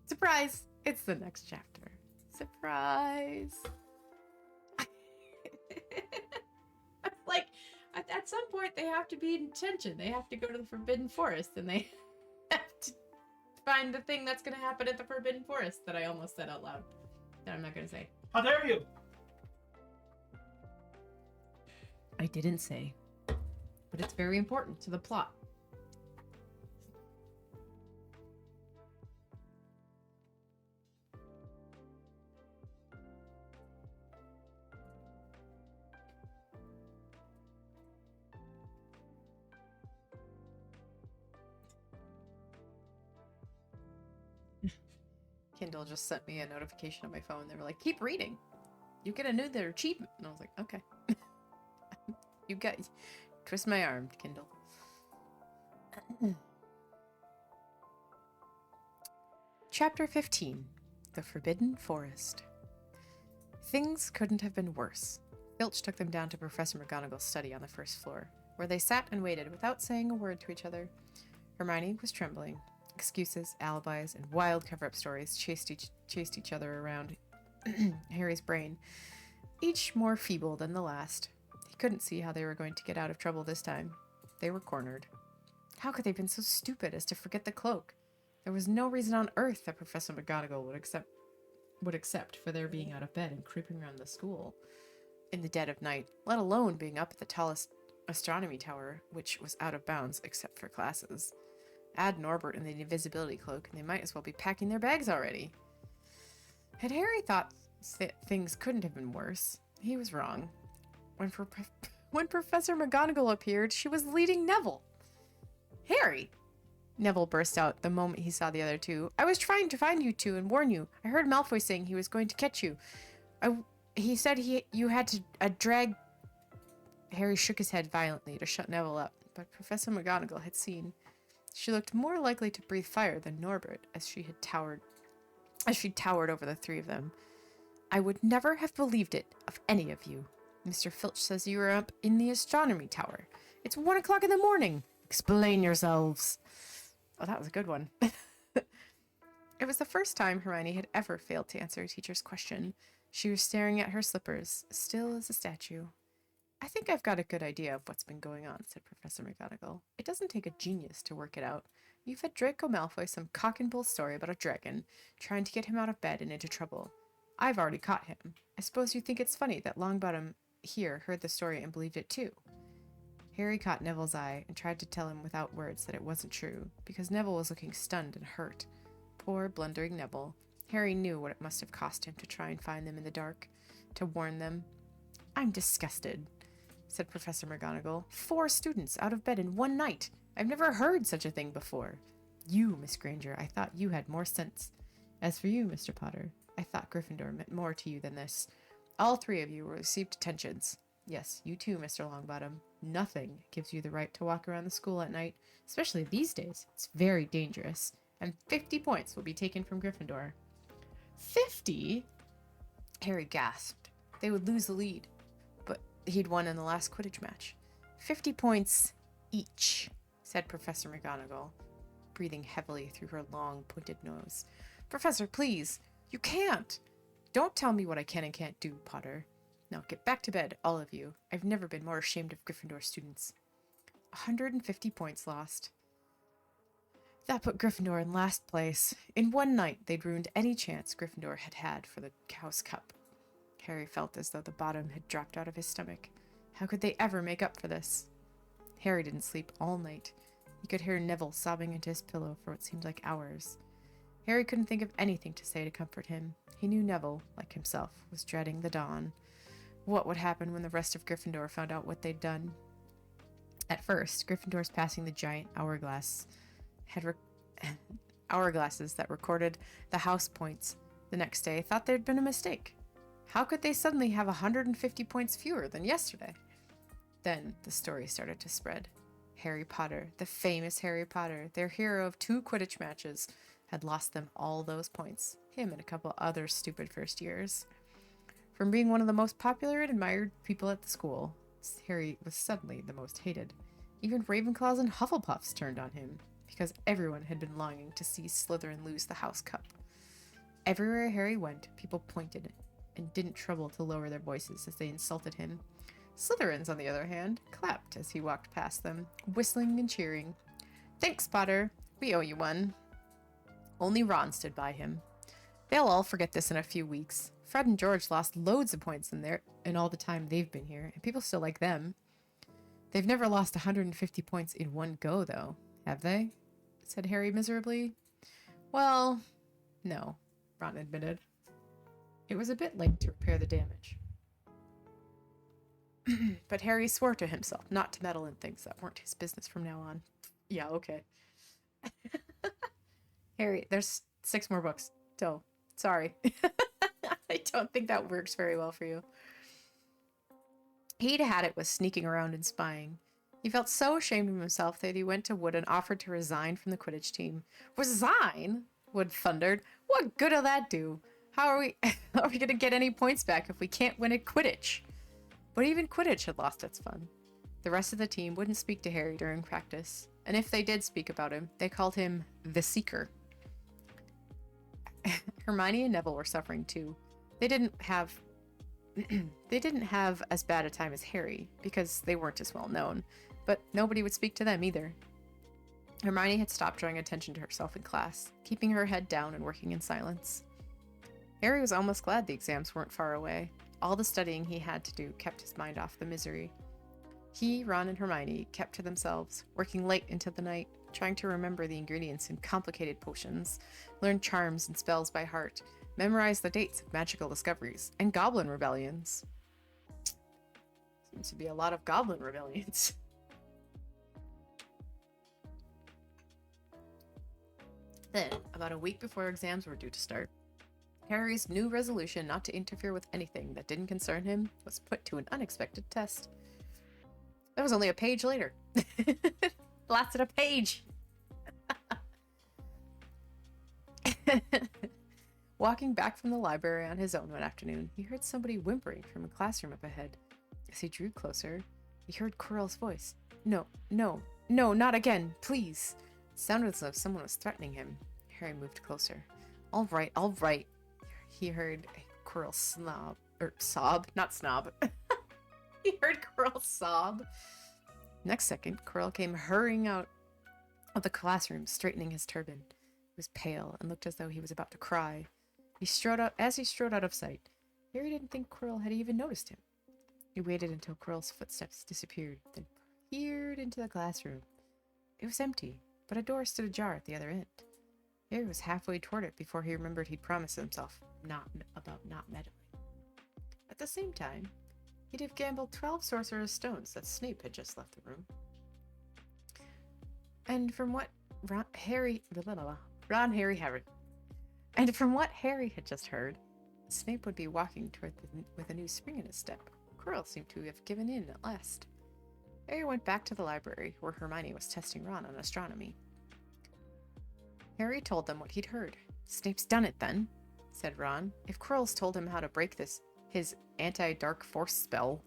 Surprise! It's the next chapter. Surprise! Like, at some point, they have to be in tension. They have to go to the Forbidden Forest, and they have to find the thing that's going to happen at the Forbidden Forest that I almost said out loud. That I'm not going to say. How dare you! I didn't say. But it's very important to the plot. Kindle just sent me a notification on my phone. They were like, keep reading. You get another achievement. And I was like, okay. You got... Twist my arm, Kindle. Chapter 15. The Forbidden Forest. Things couldn't have been worse. Filch took them down to Professor McGonagall's study on the first floor, where they sat and waited without saying a word to each other. Hermione was trembling. Excuses, alibis, and wild cover-up stories chased each other around Harry's brain, each more feeble than the last. He couldn't see how they were going to get out of trouble this time. They were cornered. How could they have been so stupid as to forget the cloak? There was no reason on earth that Professor McGonagall would accept for their being out of bed and creeping around the school in the dead of night, let alone being up at the tallest astronomy tower, which was out of bounds except for classes. Add Norbert and the invisibility cloak, and they might as well be packing their bags already. Had Harry thought things couldn't have been worse, he was wrong. When Professor McGonagall appeared, she was leading Neville. Harry! Neville burst out the moment he saw the other two. I was trying to find you two and warn you. I heard Malfoy saying he was going to catch you. He said you had to drag... Harry shook his head violently to shut Neville up, but Professor McGonagall had seen. She looked more likely to breathe fire than Norbert as she towered over the three of them. I would never have believed it of any of you. Mr. Filch says you were up in the astronomy tower. It's 1 o'clock in the morning. Explain yourselves. Oh, that was a good one. It was the first time Hermione had ever failed to answer a teacher's question. She was staring at her slippers, still as a statue. I think I've got a good idea of what's been going on, said Professor McGonagall. It doesn't take a genius to work it out. You've fed Draco Malfoy some cock-and-bull story about a dragon, trying to get him out of bed and into trouble. I've already caught him. I suppose you think it's funny that Longbottom here heard the story and believed it too. Harry caught Neville's eye and tried to tell him without words that it wasn't true, because Neville was looking stunned and hurt. Poor, blundering Neville. Harry knew what it must have cost him to try and find them in the dark, to warn them. I'm disgusted, said Professor McGonagall. 4 students out of bed in one night. I've never heard such a thing before. You, Miss Granger, I thought you had more sense. As for you, Mr. Potter, I thought Gryffindor meant more to you than this. All 3 of you received attentions. Yes, you too, Mr. Longbottom. Nothing gives you the right to walk around the school at night, especially these days. It's very dangerous. And 50 points will be taken from Gryffindor. 50? Harry gasped. They would lose the lead, but he'd won in the last Quidditch match. 50 points each, said Professor McGonagall, breathing heavily through her long, pointed nose. Professor, please, you can't. Don't tell me what I can and can't do, Potter. Now get back to bed, all of you. I've never been more ashamed of Gryffindor students. 150 points lost. That put Gryffindor in last place. In one night, they'd ruined any chance Gryffindor had had for the House Cup. Harry felt as though the bottom had dropped out of his stomach. How could they ever make up for this? Harry didn't sleep all night. He could hear Neville sobbing into his pillow for what seemed like hours. Harry couldn't think of anything to say to comfort him. He knew Neville, like himself, was dreading the dawn. What would happen when the rest of Gryffindor found out what they'd done? At first, Gryffindors passing the giant hourglasses that recorded the house points the next day thought there'd been a mistake. How could they suddenly have 150 points fewer than yesterday? Then the story started to spread. Harry Potter, the famous Harry Potter, their hero of 2 Quidditch matches, had lost them all those points. Him and a couple other stupid first years. From being one of the most popular and admired people at the school, Harry was suddenly the most hated. Even Ravenclaws and Hufflepuffs turned on him, because everyone had been longing to see Slytherin lose the House Cup. Everywhere Harry went, people pointed and didn't trouble to lower their voices as they insulted him. Slytherins, on the other hand, clapped as he walked past them, whistling and cheering. Thanks, Potter. We owe you one. Only Ron stood by him. They'll all forget this in a few weeks. Fred and George lost loads of points in all the time they've been here, and people still like them. They've never lost 150 points in one go, though, have they? Said Harry miserably. Well, no, Ron admitted. It was a bit late to repair the damage. But Harry swore to himself not to meddle in things that weren't his business from now on. Yeah, okay. Harry, there's 6 more books. So, sorry. I don't think that works very well for you. He'd had it with sneaking around and spying. He felt so ashamed of himself that he went to Wood and offered to resign from the Quidditch team. Resign? Wood thundered. What good will that do? How are we are we gonna get any points back if we can't win at Quidditch? But even Quidditch had lost its fun. The rest of the team wouldn't speak to Harry during practice, and if they did speak about him, they called him the Seeker. Hermione and Neville were suffering too. They didn't have as bad a time as Harry, because they weren't as well known, but nobody would speak to them either. Hermione had stopped drawing attention to herself in class, keeping her head down and working in silence. Harry was almost glad the exams weren't far away. All the studying he had to do kept his mind off the misery. He, Ron, and Hermione kept to themselves, working late into the night, trying to remember the ingredients in complicated potions, learn charms and spells by heart, memorize the dates of magical discoveries, and goblin rebellions. Seems to be a lot of goblin rebellions. Then, about a week before exams were due to start, Harry's new resolution not to interfere with anything that didn't concern him was put to an unexpected test. That was only a page later. Lasted a page. Walking back from the library on his own one afternoon, he heard somebody whimpering from a classroom up ahead. As he drew closer, he heard Quirrell's voice. No, not again, please. It sounded as though someone was threatening him. Harry moved closer. All right. He heard Quirrell sob, not snob. He heard Quirrell sob. Next second, Quirrell came hurrying out of the classroom, straightening his turban. He was pale and looked as though he was about to cry. As he strode out of sight, Harry didn't think Quirrell had even noticed him. He waited until Quirrell's footsteps disappeared, then peered into the classroom. It was empty, but a door stood ajar at the other end. Harry was halfway toward it before he remembered he'd promised himself not meddling. At the same time, he'd have gambled 12 Sorcerer's Stones that Snape had just left the room. And from what Harry had just heard, Snape would be walking toward with a new spring in his step. Quirrell seemed to have given in at last. Harry went back to the library, where Hermione was testing Ron on astronomy. Harry told them what he'd heard. Snape's done it, then, said Ron. If Quirrell's told him how to break his anti-dark force spell.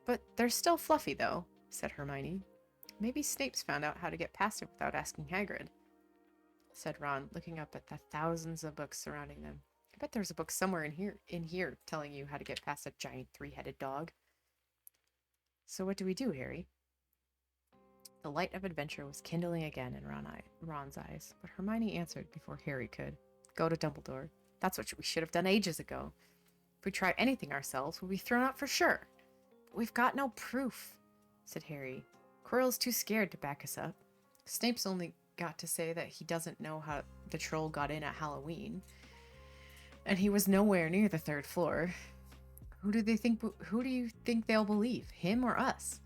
But they're still fluffy, though, said Hermione. Maybe Snape's found out how to get past it without asking Hagrid, said Ron, looking up at the thousands of books surrounding them. I bet there's a book somewhere in here telling you how to get past a giant three-headed dog. So what do we do, Harry? The light of adventure was kindling again in Ron's eyes, but Hermione answered before Harry could. Go to Dumbledore. That's what we should have done ages ago. If we try anything ourselves, we'll be thrown out for sure. But we've got no proof, said Harry. Quirrell's too scared to back us up. Snape's only got to say that he doesn't know how the troll got in at Halloween. And he was nowhere near the third floor. Who do you think they'll believe, him or us?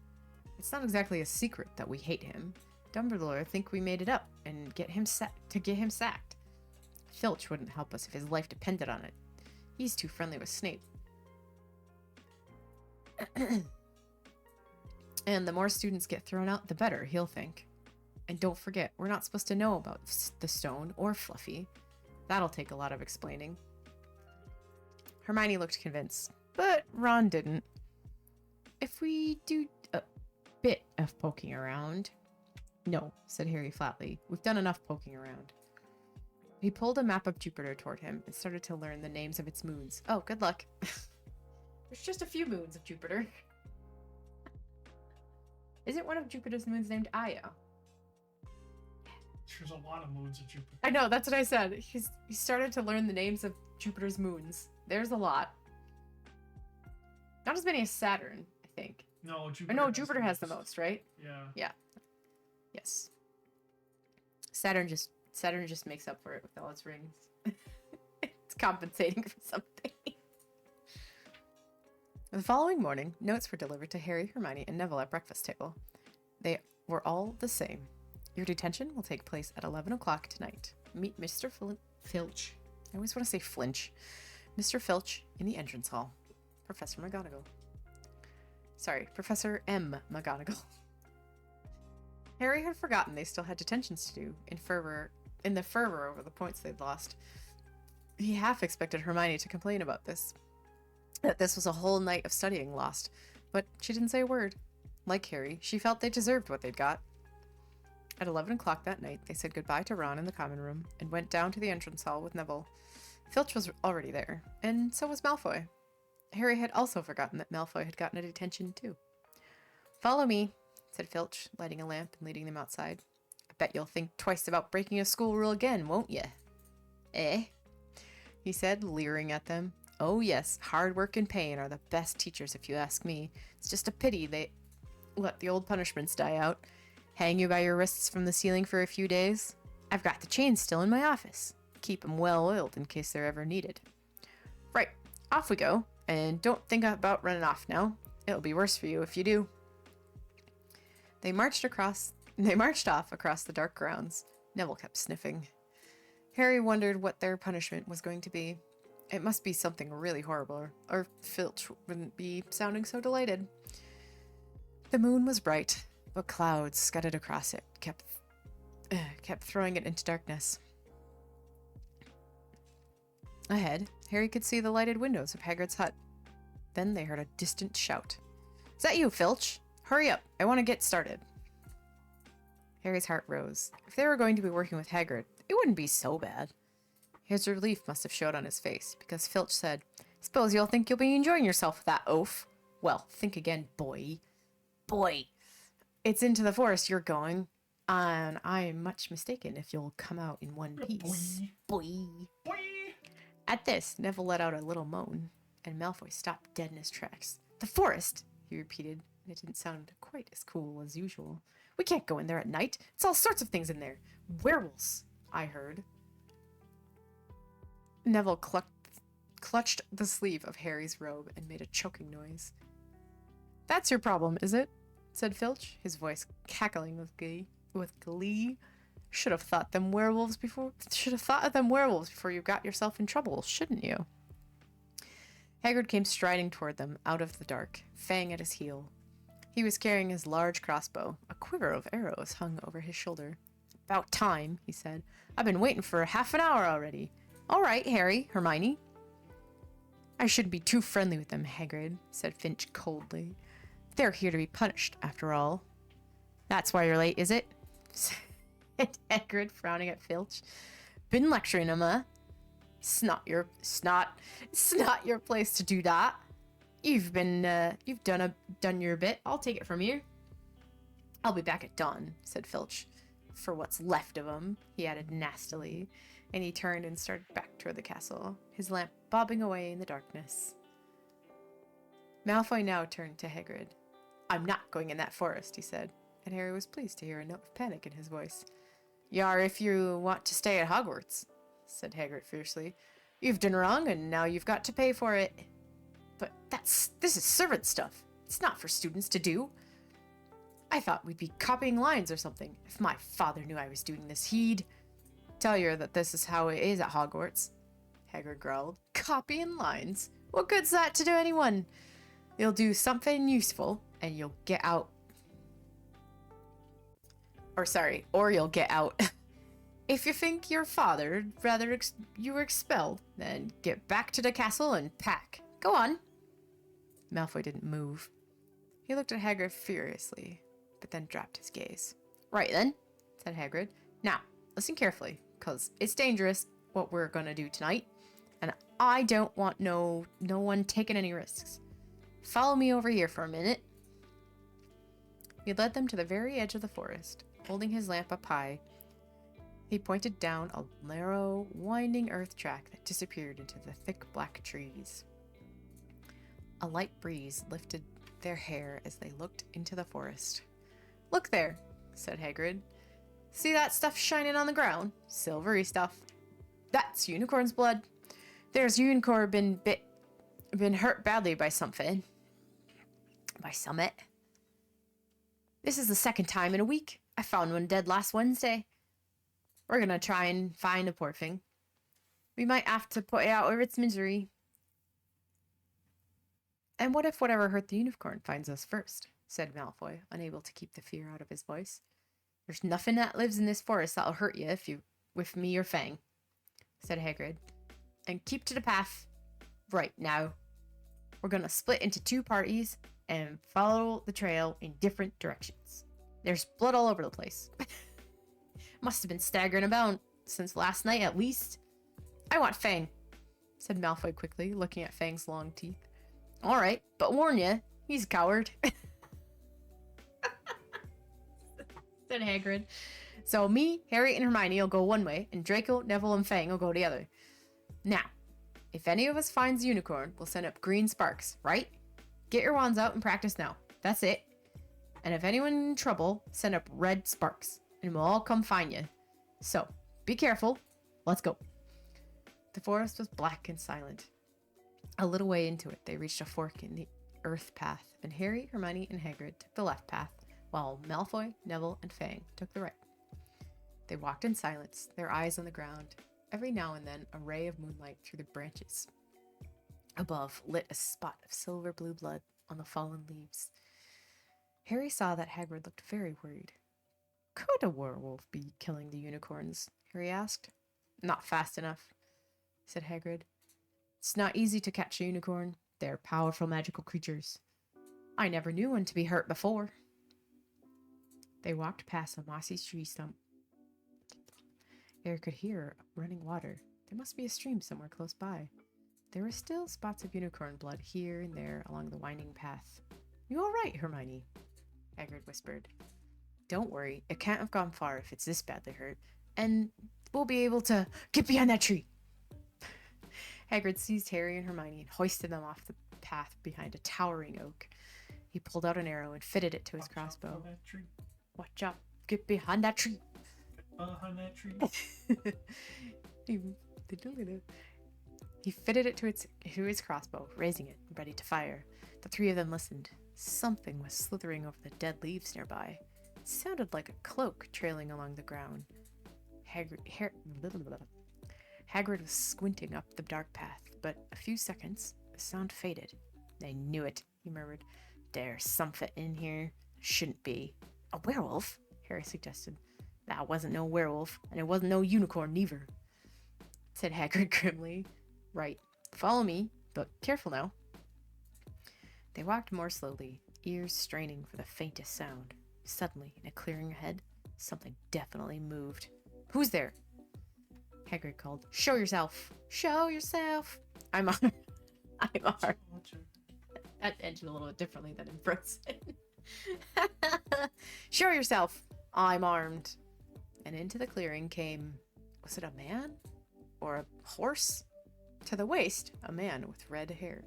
It's not exactly a secret that we hate him. Dumbledore think we made it up and get him sacked. Filch wouldn't help us if his life depended on it. He's too friendly with Snape. And the more students get thrown out, the better, he'll think. And don't forget, we're not supposed to know about the stone or Fluffy. That'll take a lot of explaining. Hermione looked convinced, but Ron didn't. If we do a bit of poking around... No, said Harry flatly. We've done enough poking around. He pulled a map of Jupiter toward him and started to learn the names of its moons. Oh, good luck. There's just a few moons of Jupiter. Isn't one of Jupiter's moons named Io? There's a lot of moons of Jupiter. I know, that's what I said. He started to learn the names of Jupiter's moons. There's a lot. Not as many as Saturn, I think. No, Jupiter has the most, right? Yeah. Yeah. Yes. Saturn just makes up for it with all its rings. It's compensating for something. The following morning, notes were delivered to Harry, Hermione, and Neville at breakfast table. They were all the same. Your detention will take place at 11 o'clock tonight. Meet Mr. Filch. I always want to say Flinch. Mr. Filch in the entrance hall. Professor McGonagall. Professor M. McGonagall. Harry had forgotten they still had detentions to do in the fervor over the points they'd lost. He half expected Hermione to complain about this, that this was a whole night of studying lost, but she didn't say a word. Like Harry, she felt they deserved what they'd got. At 11 o'clock that night, they said goodbye to Ron in the common room and went down to the entrance hall with Neville. Filch was already there, and so was Malfoy. Harry had also forgotten that Malfoy had gotten a detention too. "Follow me," said Filch, lighting a lamp and leading them outside. "I bet you'll think twice about breaking a school rule again, won't you?" "Eh?" he said, leering at them. "Oh yes, hard work and pain are the best teachers if you ask me. It's just a pity they let the old punishments die out. Hang you by your wrists from the ceiling for a few days. I've got the chains still in my office. Keep 'em well oiled in case they're ever needed. Right, off we go, and don't think about running off now. It'll be worse for you if you do." They marched off across the dark grounds. Neville kept sniffing. Harry wondered what their punishment was going to be. It must be something really horrible, or Filch wouldn't be sounding so delighted. The moon was bright, but clouds scudded across it kept throwing it into darkness. Ahead, Harry could see the lighted windows of Hagrid's hut. Then they heard a distant shout. "Is that you, Filch? Hurry up, I want to get started." Harry's heart rose. If they were going to be working with Hagrid, it wouldn't be so bad. His relief must have showed on his face, because Filch said, "Suppose you'll think you'll be enjoying yourself with that oaf. Well, think again, boy. Boy, it's into the forest you're going, and I'm much mistaken if you'll come out in one piece. Boy." Boing. At this, Neville let out a little moan, and Malfoy stopped dead in his tracks. "The forest," he repeated, and it didn't sound quite as cool as usual. "We can't go in there at night. It's all sorts of things in there. Werewolves, I heard." Neville clutched the sleeve of Harry's robe and made a choking noise. "That's your problem, is it?" said Filch, his voice cackling with glee. Should have thought of them werewolves before you got yourself in trouble, shouldn't you? Hagrid came striding toward them out of the dark, Fang at his heel. He was carrying his large crossbow. A quiver of arrows hung over his shoulder. "About time," he said. "I've been waiting for half an hour already. All right, Harry, Hermione." "I shouldn't be too friendly with them, Hagrid," said Finch coldly. "They're here to be punished, after all." "That's why you're late, is it?" said Hagrid, frowning at Filch. "Been lecturing him, huh? It's not your place to do that. You've done your bit. I'll take it from you." "I'll be back at dawn," said Filch. "For what's left of 'em," he added nastily, and he turned and started back toward the castle, his lamp bobbing away in the darkness. Malfoy now turned to Hagrid. "I'm not going in that forest," he said, and Harry was pleased to hear a note of panic in his voice. "Yar, if you want to stay at Hogwarts," said Hagrid fiercely. "You've done wrong, and now you've got to pay for it." "But this is servant stuff. It's not for students to do. I thought we'd be copying lines or something. If my father knew I was doing this, he'd tell you that this is how it is at Hogwarts," Hagrid growled. "Copying lines? What good's that to do anyone? You'll do something useful, and you'll get out. Or you'll get out. If you think your father'd rather you were expelled, then get back to the castle and pack. Go on." Malfoy didn't move. He looked at Hagrid furiously, but then dropped his gaze. "Right then," said Hagrid. "Now, listen carefully, 'cause it's dangerous what we're gonna do tonight, and I don't want no one taking any risks. Follow me over here for a minute." He led them to the very edge of the forest, holding his lamp up high. He pointed down a narrow, winding earth track that disappeared into the thick black trees. A light breeze lifted their hair as they looked into the forest. "Look there," said Hagrid. "See that stuff shining on the ground? Silvery stuff. That's unicorn's blood. There's unicorn been hurt badly by something. By summit. This is the second time in a week. I found one dead last Wednesday. We're gonna try and find the poor thing. We might have to put it out of its misery. And what if whatever hurt the unicorn finds us first? Said Malfoy, unable to keep the fear out of his voice. There's nothing that lives in this forest that'll hurt you if you with me or Fang, said Hagrid. And keep to the path. Right now. We're gonna split into 2 parties and follow the trail in different directions. There's blood all over the place. Must have been staggering about since last night at least. I want Fang, said Malfoy quickly, looking at Fang's long teeth. All right, but warn ya, he's a coward, said Hagrid. So me, Harry, and Hermione will go one way, and Draco, Neville, and Fang will go the other. Now, if any of us finds unicorn, we'll send up green sparks, right? Get your wands out and practice now. That's it. And if anyone in trouble, send up red sparks, and we'll all come find you. So, be careful. Let's go. The forest was black and silent. A little way into it, they reached a fork in the earth path, and Harry, Hermione, and Hagrid took the left path, while Malfoy, Neville, and Fang took the right. They walked in silence, their eyes on the ground, every now and then a ray of moonlight through the branches. Above lit a spot of silver blue blood on the fallen leaves. Harry saw that Hagrid looked very worried. Could a werewolf be killing the unicorns? Harry asked. Not fast enough, said Hagrid. It's not easy to catch a unicorn. They're powerful magical creatures. I never knew one to be hurt before. They walked past a mossy tree stump. Harry could hear running water. There must be a stream somewhere close by. There were still spots of unicorn blood here and there along the winding path. You all right, Hermione? Hagrid whispered. Don't worry, it can't have gone far if it's this badly hurt, and we'll be able to get behind that tree. Hagrid seized Harry and Hermione and hoisted them off the path behind a towering oak. He pulled out an arrow and fitted it to his crossbow. Watch out, get behind that tree. Behind that tree. He fitted it to his crossbow, raising it, ready to fire. The 3 of them listened. Something was slithering over the dead leaves nearby. It sounded like a cloak trailing along the ground. Hagrid was squinting up the dark path, but a few seconds, the sound faded. I knew it, he murmured. There's something in here. Shouldn't be. A werewolf? Harry suggested. That wasn't no werewolf, and it wasn't no unicorn neither, said Hagrid grimly. Right. Follow me, but careful now. They walked more slowly, ears straining for the faintest sound. Suddenly, in a clearing ahead, something definitely moved. Who's there? Hagrid called. Show yourself. Show yourself. I'm armed. I'm armed. That ended a little bit differently than in Frozen. Show yourself. I'm armed. And into the clearing came... Was it a man? Or a horse? To the waist, a man with red hair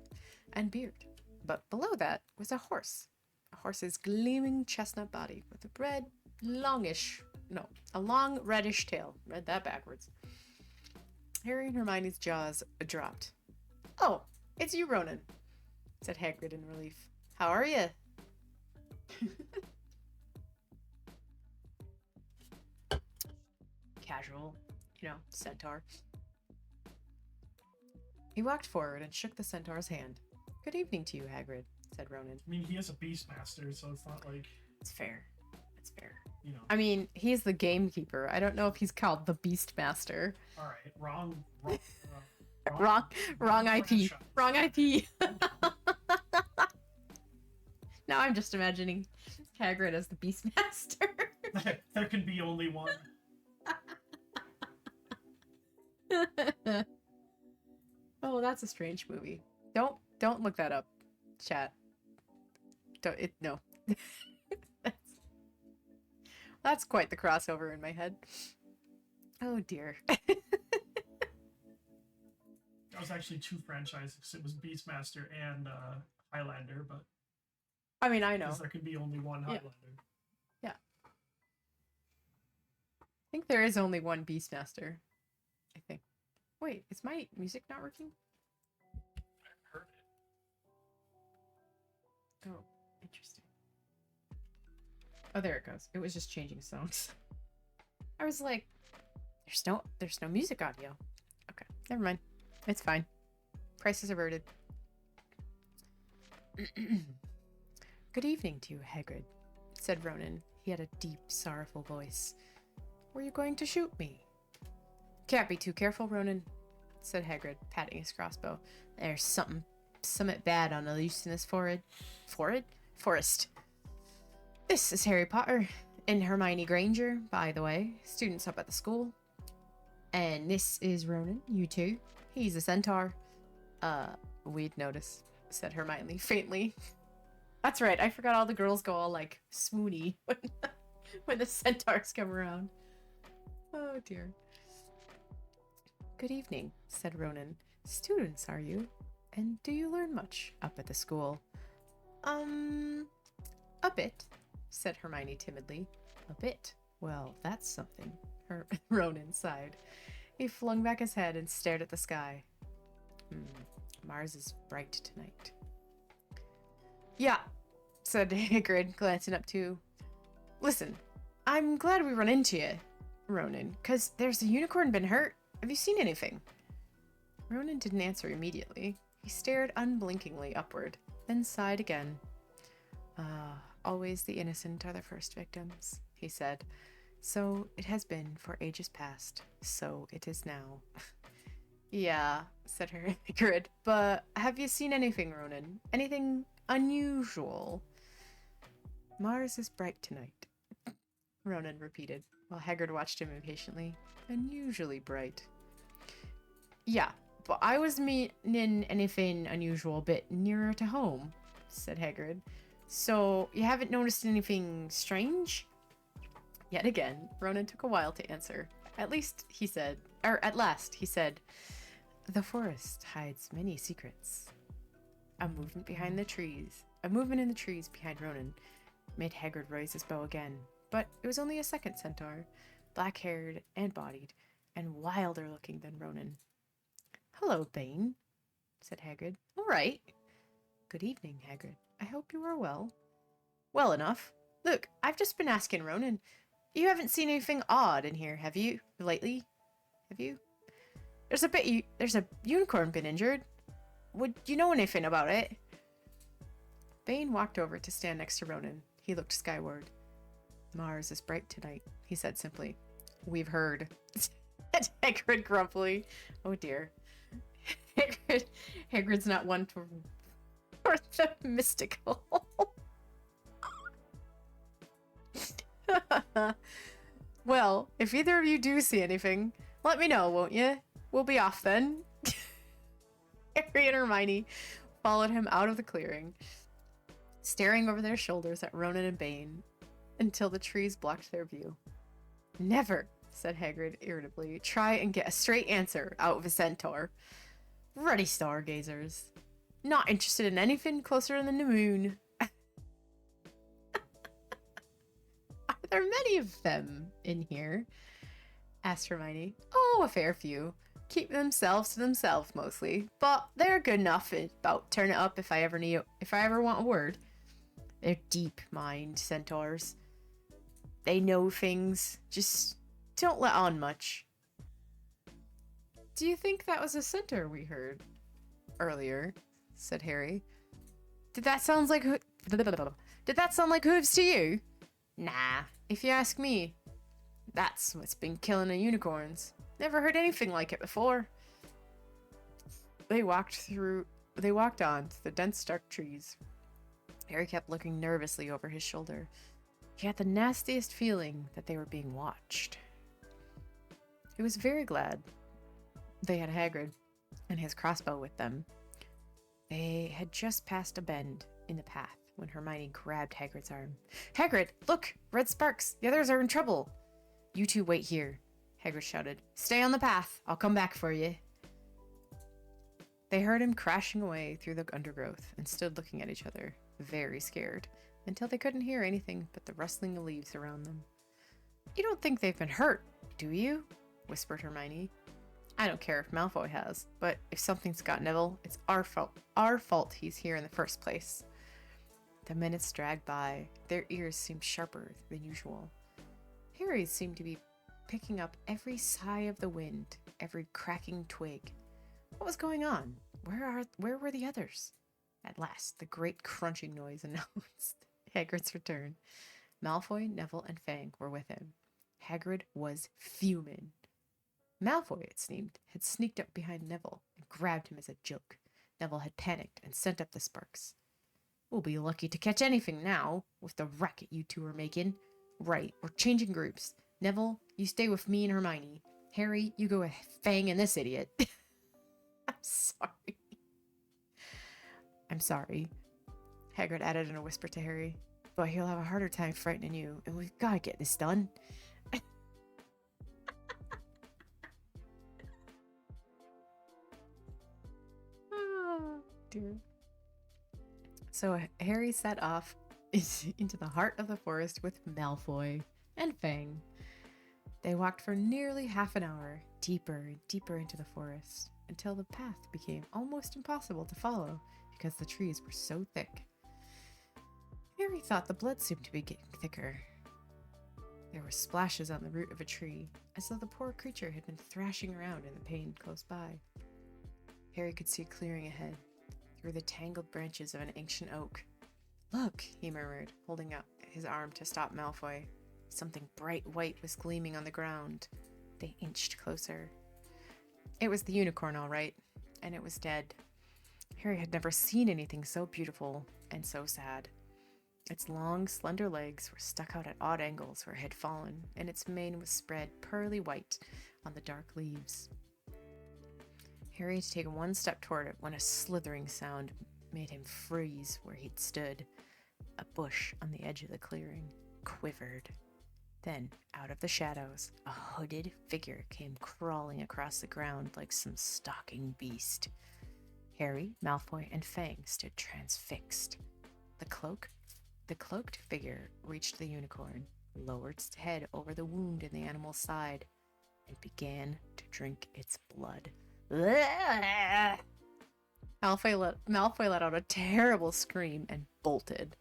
and beard. But below that was a horse. A horse's gleaming chestnut body with a long reddish tail. Read that backwards. Harry and Hermione's jaws dropped. Oh, it's you, Ronan, said Hagrid in relief. How are you? Casual, centaur. He walked forward and shook the centaur's hand. Good evening to you, Hagrid, said Ronan. I mean, he is a Beastmaster, so it's not like... It's fair. It's fair. I mean, he's the gamekeeper. I don't know if he's called the Beastmaster. All right, wrong IP. Wrong IP. Now I'm just imagining Hagrid as the Beastmaster. There can be only one. Oh, that's a strange movie. Don't look that up, chat. No. That's quite the crossover in my head. Oh dear. That was actually 2 franchises. It was Beastmaster and Highlander, but I mean, I know. there can be only one Highlander. Yeah. I think there is only one Beastmaster. I think. Wait, is my music not working? I heard it. Oh, interesting. Oh, there it goes. It was just changing songs. I was like, there's no music audio. Okay, never mind. It's fine. Crisis averted. Good evening to you, Hagrid, said Ronan. He had a deep, sorrowful voice. Were you going to shoot me? Can't be too careful, Ronan, said Hagrid, patting his crossbow. There's something bad on the loose in this forest. This is Harry Potter and Hermione Granger, by the way, students up at the school. And this is Ronan, you two. He's a centaur. We'd notice, said Hermione faintly. That's right, I forgot all the girls go all like swoony when the centaurs come around. Oh dear. Good evening, said Ronan. Students, are you? And do you learn much up at the school? A bit, said Hermione timidly. A bit? Well, that's something. Ronan sighed. He flung back his head and stared at the sky. Mars is bright tonight. Yeah, said Hagrid, glancing up too. Listen, I'm glad we run into you, Ronan, 'cause there's a unicorn been hurt. Have you seen anything? Ronan didn't answer immediately. He stared unblinkingly upward, then sighed again. Always the innocent are the first victims, he said. So it has been for ages past. So it is now. Yeah, said Hagrid, but have you seen anything, Ronan? Anything unusual? Mars is bright tonight, Ronan repeated, while Hagrid watched him impatiently. Unusually bright. Yeah, but I was meaning anything unusual a bit nearer to home, said Hagrid. So, you haven't noticed anything strange? Yet again, Ronan took a while to answer. At last, he said, the forest hides many secrets. A movement in the trees behind Ronan made Hagrid raise his bow again. But it was only a second centaur, black-haired and bodied, and wilder looking than Ronan. Hello, Bane, said Hagrid. All right. Good evening, Hagrid. I hope you are well. Well enough. Look, I've just been asking Ronan. You haven't seen anything odd in here, have you? Lately? Have you? There's a unicorn been injured. Would you know anything about it? Bane walked over to stand next to Ronan. He looked skyward. Mars is bright tonight, he said simply. We've heard, said Hagrid grumpily. Oh dear. Hagrid's not one for the mystical. Well, if either of you do see anything, let me know, won't you? We'll be off then. Harry and Hermione followed him out of the clearing, staring over their shoulders at Ronan and Bane until the trees blocked their view. Never, said Hagrid irritably, try and get a straight answer out of a centaur. Ruddy stargazers. Not interested in anything closer than the moon. Are there many of them in here? Asked Hermione. Oh, a fair few. Keep themselves to themselves mostly, but they're good enough about turn it up if I ever want a word. They're deep-mind centaurs. They know things, just don't let on much. Do you think that was a centaur we heard earlier? Said Harry. Did that sound like hooves to you? Nah, if you ask me. That's what's been killing the unicorns. Never heard anything like it before. They walked on through the dense dark trees. Harry kept looking nervously over his shoulder. He had the nastiest feeling that they were being watched. He was very glad they had Hagrid and his crossbow with them. They had just passed a bend in the path when Hermione grabbed Hagrid's arm. Hagrid, look! Red sparks! The others are in trouble! You two wait here, Hagrid shouted. Stay on the path. I'll come back for you. They heard him crashing away through the undergrowth and stood looking at each other, very scared, until they couldn't hear anything but the rustling of leaves around them. You don't think they've been hurt, do you? Whispered Hermione. I don't care if Malfoy has, but if something's got Neville, it's our fault. Our fault he's here in the first place. The minutes dragged by. Their ears seemed sharper than usual. Harry's seemed to be picking up every sigh of the wind, every cracking twig. What was going on? Where were the others? At last, the great crunching noise announced Hagrid's return. Malfoy, Neville, and Fang were with him. Hagrid was fuming. Malfoy, it seemed, had sneaked up behind Neville and grabbed him as a joke. Neville had panicked and sent up the sparks. We'll be lucky to catch anything now, with the racket you two are making. Right, we're changing groups. Neville, you stay with me and Hermione. Harry, you go with Fang and this idiot. I'm sorry. I'm sorry, Hagrid added in a whisper to Harry. But he'll have a harder time frightening you, and we've got to get this done. Oh, dear. So Harry set off into the heart of the forest with Malfoy and Fang. They walked for nearly half an hour, deeper and deeper into the forest, until the path became almost impossible to follow because the trees were so thick. Harry thought the blood seemed to be getting thicker. There were splashes on the root of a tree, as though the poor creature had been thrashing around in the pain close by. Harry could see a clearing ahead, through the tangled branches of an ancient oak. Look, he murmured, holding out his arm to stop Malfoy. Something bright white was gleaming on the ground. They inched closer. It was the unicorn, all right, and it was dead. Harry had never seen anything so beautiful and so sad. Its long, slender legs were stuck out at odd angles where it had fallen, and its mane was spread pearly white on the dark leaves. Harry had taken one step toward it when a slithering sound made him freeze where he'd stood. A bush on the edge of the clearing quivered. Then, out of the shadows, a hooded figure came crawling across the ground like some stalking beast. Harry, Malfoy, and Fang stood transfixed. The cloaked figure reached the unicorn, lowered its head over the wound in the animal's side, and began to drink its blood. Malfoy let out a terrible scream and bolted.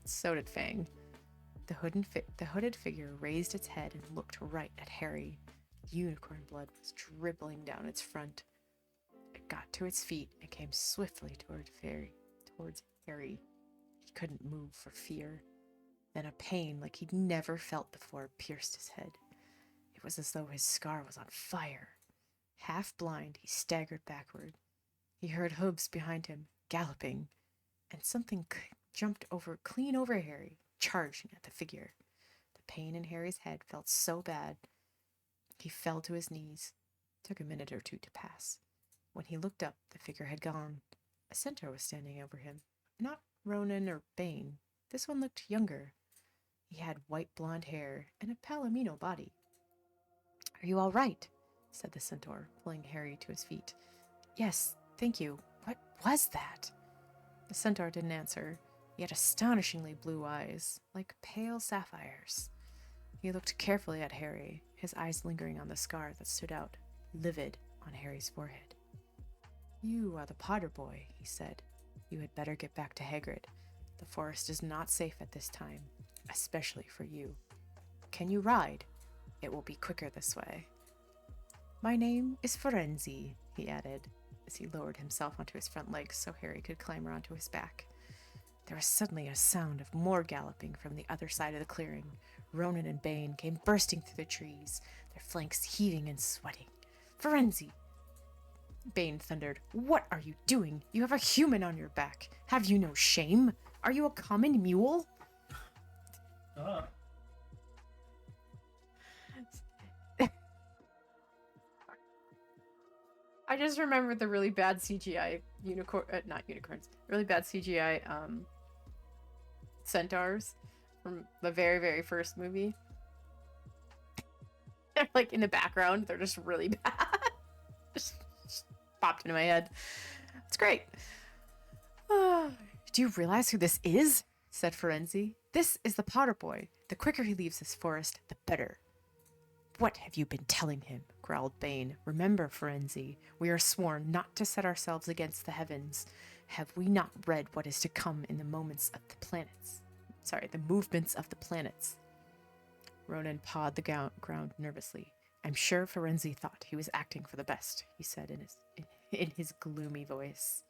So did Fang. The hooded figure raised its head and looked right at Harry. Unicorn blood was dribbling down its front. It got to its feet and came swiftly towards Harry. He couldn't move for fear. Then a pain like he'd never felt before pierced his head. It was as though his scar was on fire. Half blind, he staggered backward. He heard hooves behind him, galloping, and something jumped clean over Harry, charging at the figure. The pain in Harry's head felt so bad, he fell to his knees. It took a minute or two to pass. When he looked up, the figure had gone. A centaur was standing over him. Not Ronan or Bane. This one looked younger. He had white blonde hair and a palomino body. Are you all right? Said the centaur, pulling Harry to his feet. Yes, thank you. What was that? The centaur didn't answer. He had astonishingly blue eyes, like pale sapphires. He looked carefully at Harry, his eyes lingering on the scar that stood out, livid, on Harry's forehead. You are the Potter boy, he said. You had better get back to Hagrid. The forest is not safe at this time, especially for you. Can you ride? It will be quicker this way. My name is Firenze, he added, as he lowered himself onto his front legs so Harry could clamber onto his back. There was suddenly a sound of more galloping from the other side of the clearing. Ronan and Bane came bursting through the trees, their flanks heaving and sweating. Firenze! Bane thundered. What are you doing? You have a human on your back. Have you no shame? Are you a common mule? I just remembered the really bad CGI really bad CGI centaurs from the very, very first movie. They're like in the background. They're just really bad. just popped into my head. It's great. Do you realize who this is? Said Firenze. This is the Potter boy. The quicker he leaves this forest, the better. What have you been telling him? Growled Bane. Remember, Firenze, we are sworn not to set ourselves against the heavens. Have we not read what is to come in the movements of the planets? Ronan pawed the ground nervously. I'm sure Firenze thought he was acting for the best, he said in his gloomy voice.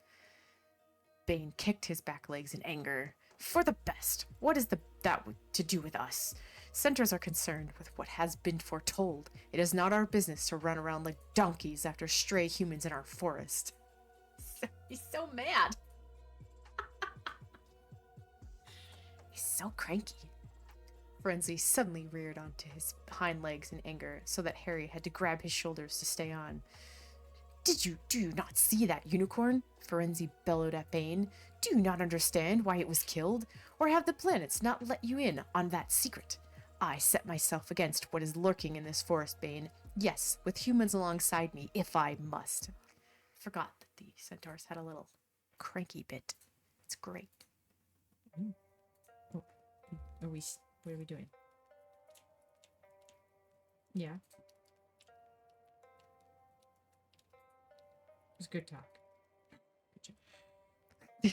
Bane kicked his back legs in anger. For the best. What is that to do with us? Centaurs are concerned with what has been foretold. It is not our business to run around like donkeys after stray humans in our forest. He's so mad. He's so cranky. Frenzy suddenly reared onto his hind legs in anger, so that Harry had to grab his shoulders to stay on. Do you not see that unicorn? Frenzy bellowed at Bane. Do you not understand why it was killed? Or have the planets not let you in on that secret? I set myself against what is lurking in this forest, Bane. Yes, with humans alongside me, if I must. Forgot that the centaurs had a little cranky bit. It's great. Oh, what are we doing? Yeah. It was good talk. Good job.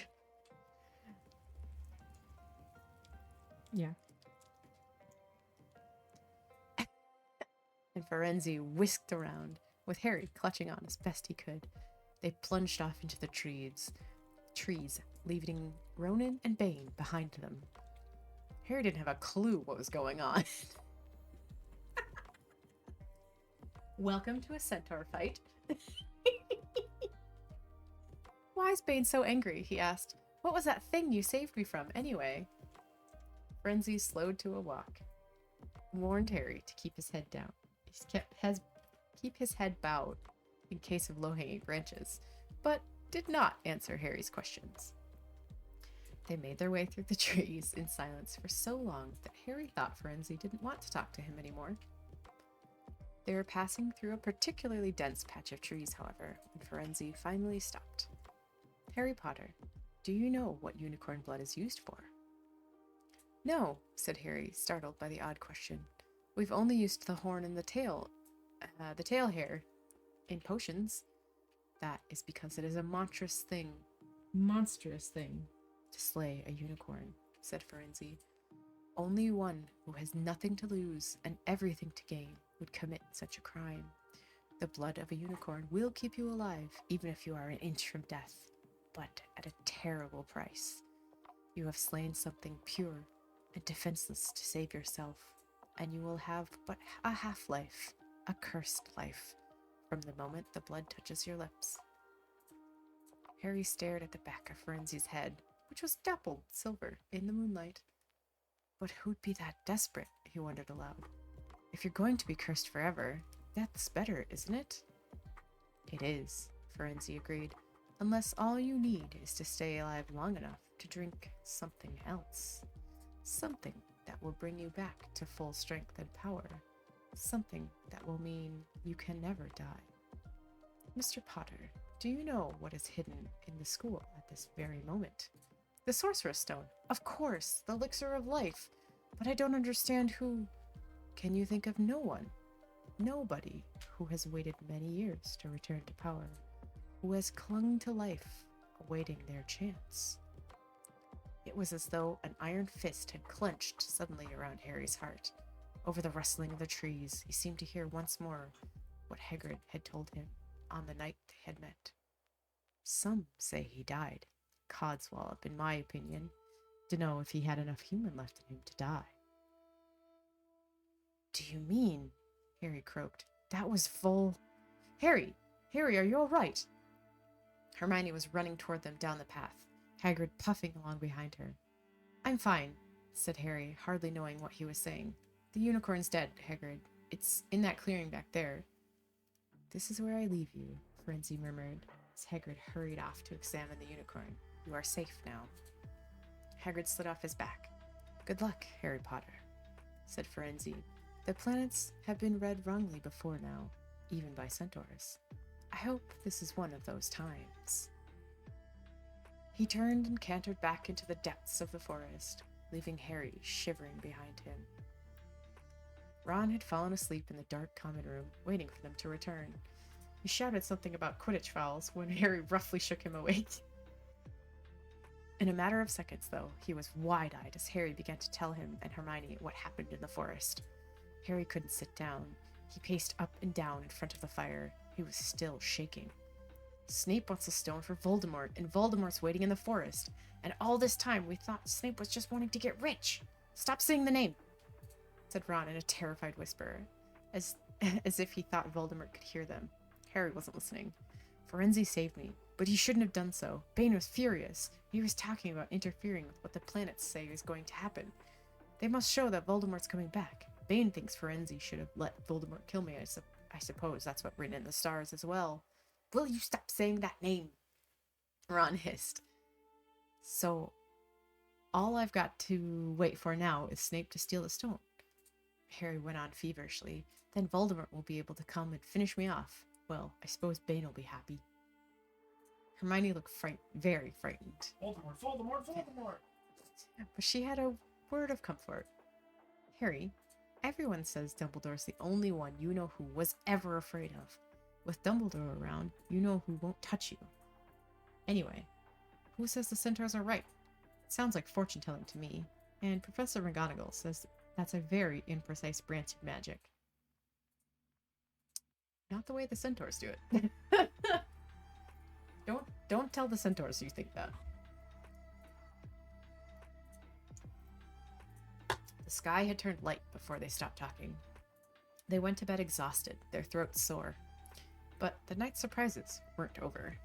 Yeah. And Ferenzi whisked around, with Harry clutching on as best he could. They plunged off into the trees, leaving Ronan and Bane behind them. Harry didn't have a clue what was going on. Welcome to a centaur fight. Why is Bane so angry? He asked. What was that thing you saved me from, anyway? Frenzy slowed to a walk, warned Harry to keep his head down. Keep his head bowed in case of low-hanging branches, but did not answer Harry's questions. They made their way through the trees in silence for so long that Harry thought Frenzy didn't want to talk to him anymore. They were passing through a particularly dense patch of trees, however, when Frenzy finally stopped. Harry Potter, do you know what unicorn blood is used for? No, said Harry, startled by the odd question. We've only used the horn and the tail hair in potions. That is because it is a monstrous thing to slay a unicorn, said Frenzy. Only one who has nothing to lose and everything to gain would commit such a crime. The blood of a unicorn will keep you alive, even if you are an inch from death, but at a terrible price. You have slain something pure and defenseless to save yourself, and you will have but a half-life, a cursed life, from the moment the blood touches your lips. Harry stared at the back of Frenzy's head, which was dappled silver in the moonlight. But who'd be that desperate? He wondered aloud. If you're going to be cursed forever, death's better, isn't it? It is, Frenzy agreed, unless all you need is to stay alive long enough to drink something else. Something that will bring you back to full strength and power. Something that will mean you can never die. Mr. Potter, do you know what is hidden in the school at this very moment? The Sorcerer's Stone, of course, the elixir of life. But I don't understand who... Can you think of no one? Nobody who has waited many years to return to power, who has clung to life, awaiting their chance. It was as though an iron fist had clenched suddenly around Harry's heart. Over the rustling of the trees, he seemed to hear once more what Hagrid had told him on the night they had met. Some say he died. Codswallop, in my opinion, to know if he had enough human left in him to die. Do you mean? Harry croaked. That was full... Harry, are you all right? Hermione was running toward them down the path, Hagrid puffing along behind her. I'm fine, said Harry, hardly knowing what he was saying. The unicorn's dead, Hagrid. It's in that clearing back there. This is where I leave you, Frenzy murmured, as Hagrid hurried off to examine the unicorn. You are safe now. Hagrid slid off his back. Good luck, Harry Potter, said Frenzy. The planets have been read wrongly before now, even by centaurs. I hope this is one of those times. He turned and cantered back into the depths of the forest, leaving Harry shivering behind him. Ron had fallen asleep in the dark common room, waiting for them to return. He shouted something about Quidditch fouls when Harry roughly shook him awake. In a matter of seconds, though, he was wide-eyed as Harry began to tell him and Hermione what happened in the forest. Harry couldn't sit down. He paced up and down in front of the fire. He was still shaking. Snape wants a stone for Voldemort, and Voldemort's waiting in the forest. And all this time, we thought Snape was just wanting to get rich. Stop saying the name, said Ron in a terrified whisper, as if he thought Voldemort could hear them. Harry wasn't listening. Firenze saved me, but he shouldn't have done so. Bane was furious. He was talking about interfering with what the planets say is going to happen. They must show that Voldemort's coming back. Bane thinks Firenze should have let Voldemort kill me. I suppose that's what's written in the stars as well. Will you stop saying that name? Ron hissed. So, all I've got to wait for now is Snape to steal the stone. Harry went on feverishly. Then Voldemort will be able to come and finish me off. Well, I suppose Bane will be happy. Hermione looked very frightened. Voldemort, Voldemort, Voldemort! But she had a word of comfort. Harry, everyone says Dumbledore's the only one you know who was ever afraid of. With Dumbledore around, you know who won't touch you. Anyway, who says the centaurs are right? It sounds like fortune-telling to me. And Professor McGonagall says that's a very imprecise branch of magic. Not the way the centaurs do it. Don't tell the centaurs you think that. The sky had turned light before they stopped talking. They went to bed exhausted, their throats sore. But the night's surprises weren't over.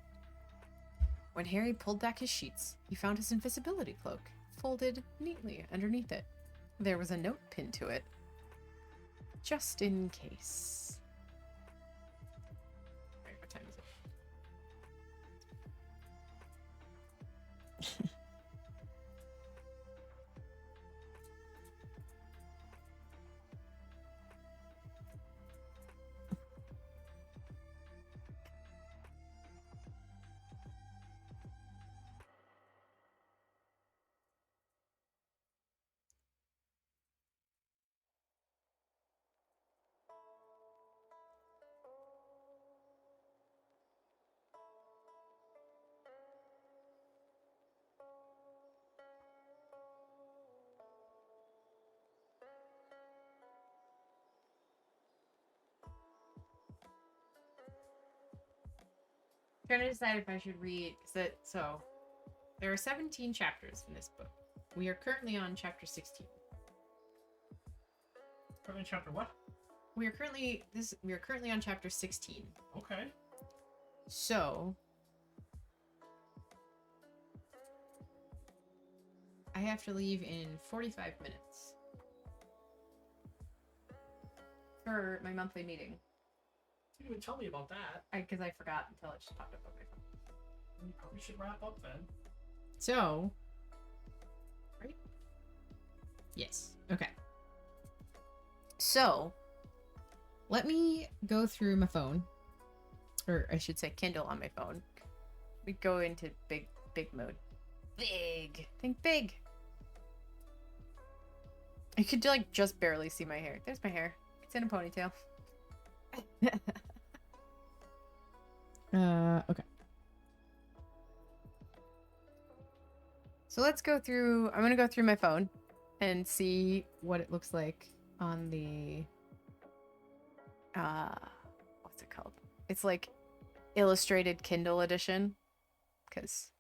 When Harry pulled back his sheets, he found his invisibility cloak, folded neatly underneath it. There was a note pinned to it. Just in case. Alright, what time is it? Trying to decide if I should read. So, there are 17 chapters in this book. We are currently on chapter 16. Currently chapter what? We are currently on chapter 16. Okay. So, I have to leave in 45 minutes for my monthly meeting. You didn't even tell me about that. Because I forgot until it just popped up on my phone. You probably should wrap up then. So, right? Yes. Okay. So, let me go through my phone, or I should say Kindle on my phone. We go into big mode. Big. Think big. I could like just barely see my hair. There's my hair. It's in a ponytail. Okay. So let's go through, I'm gonna go through my phone and see what it looks like on the, what's it called? It's like illustrated Kindle edition, because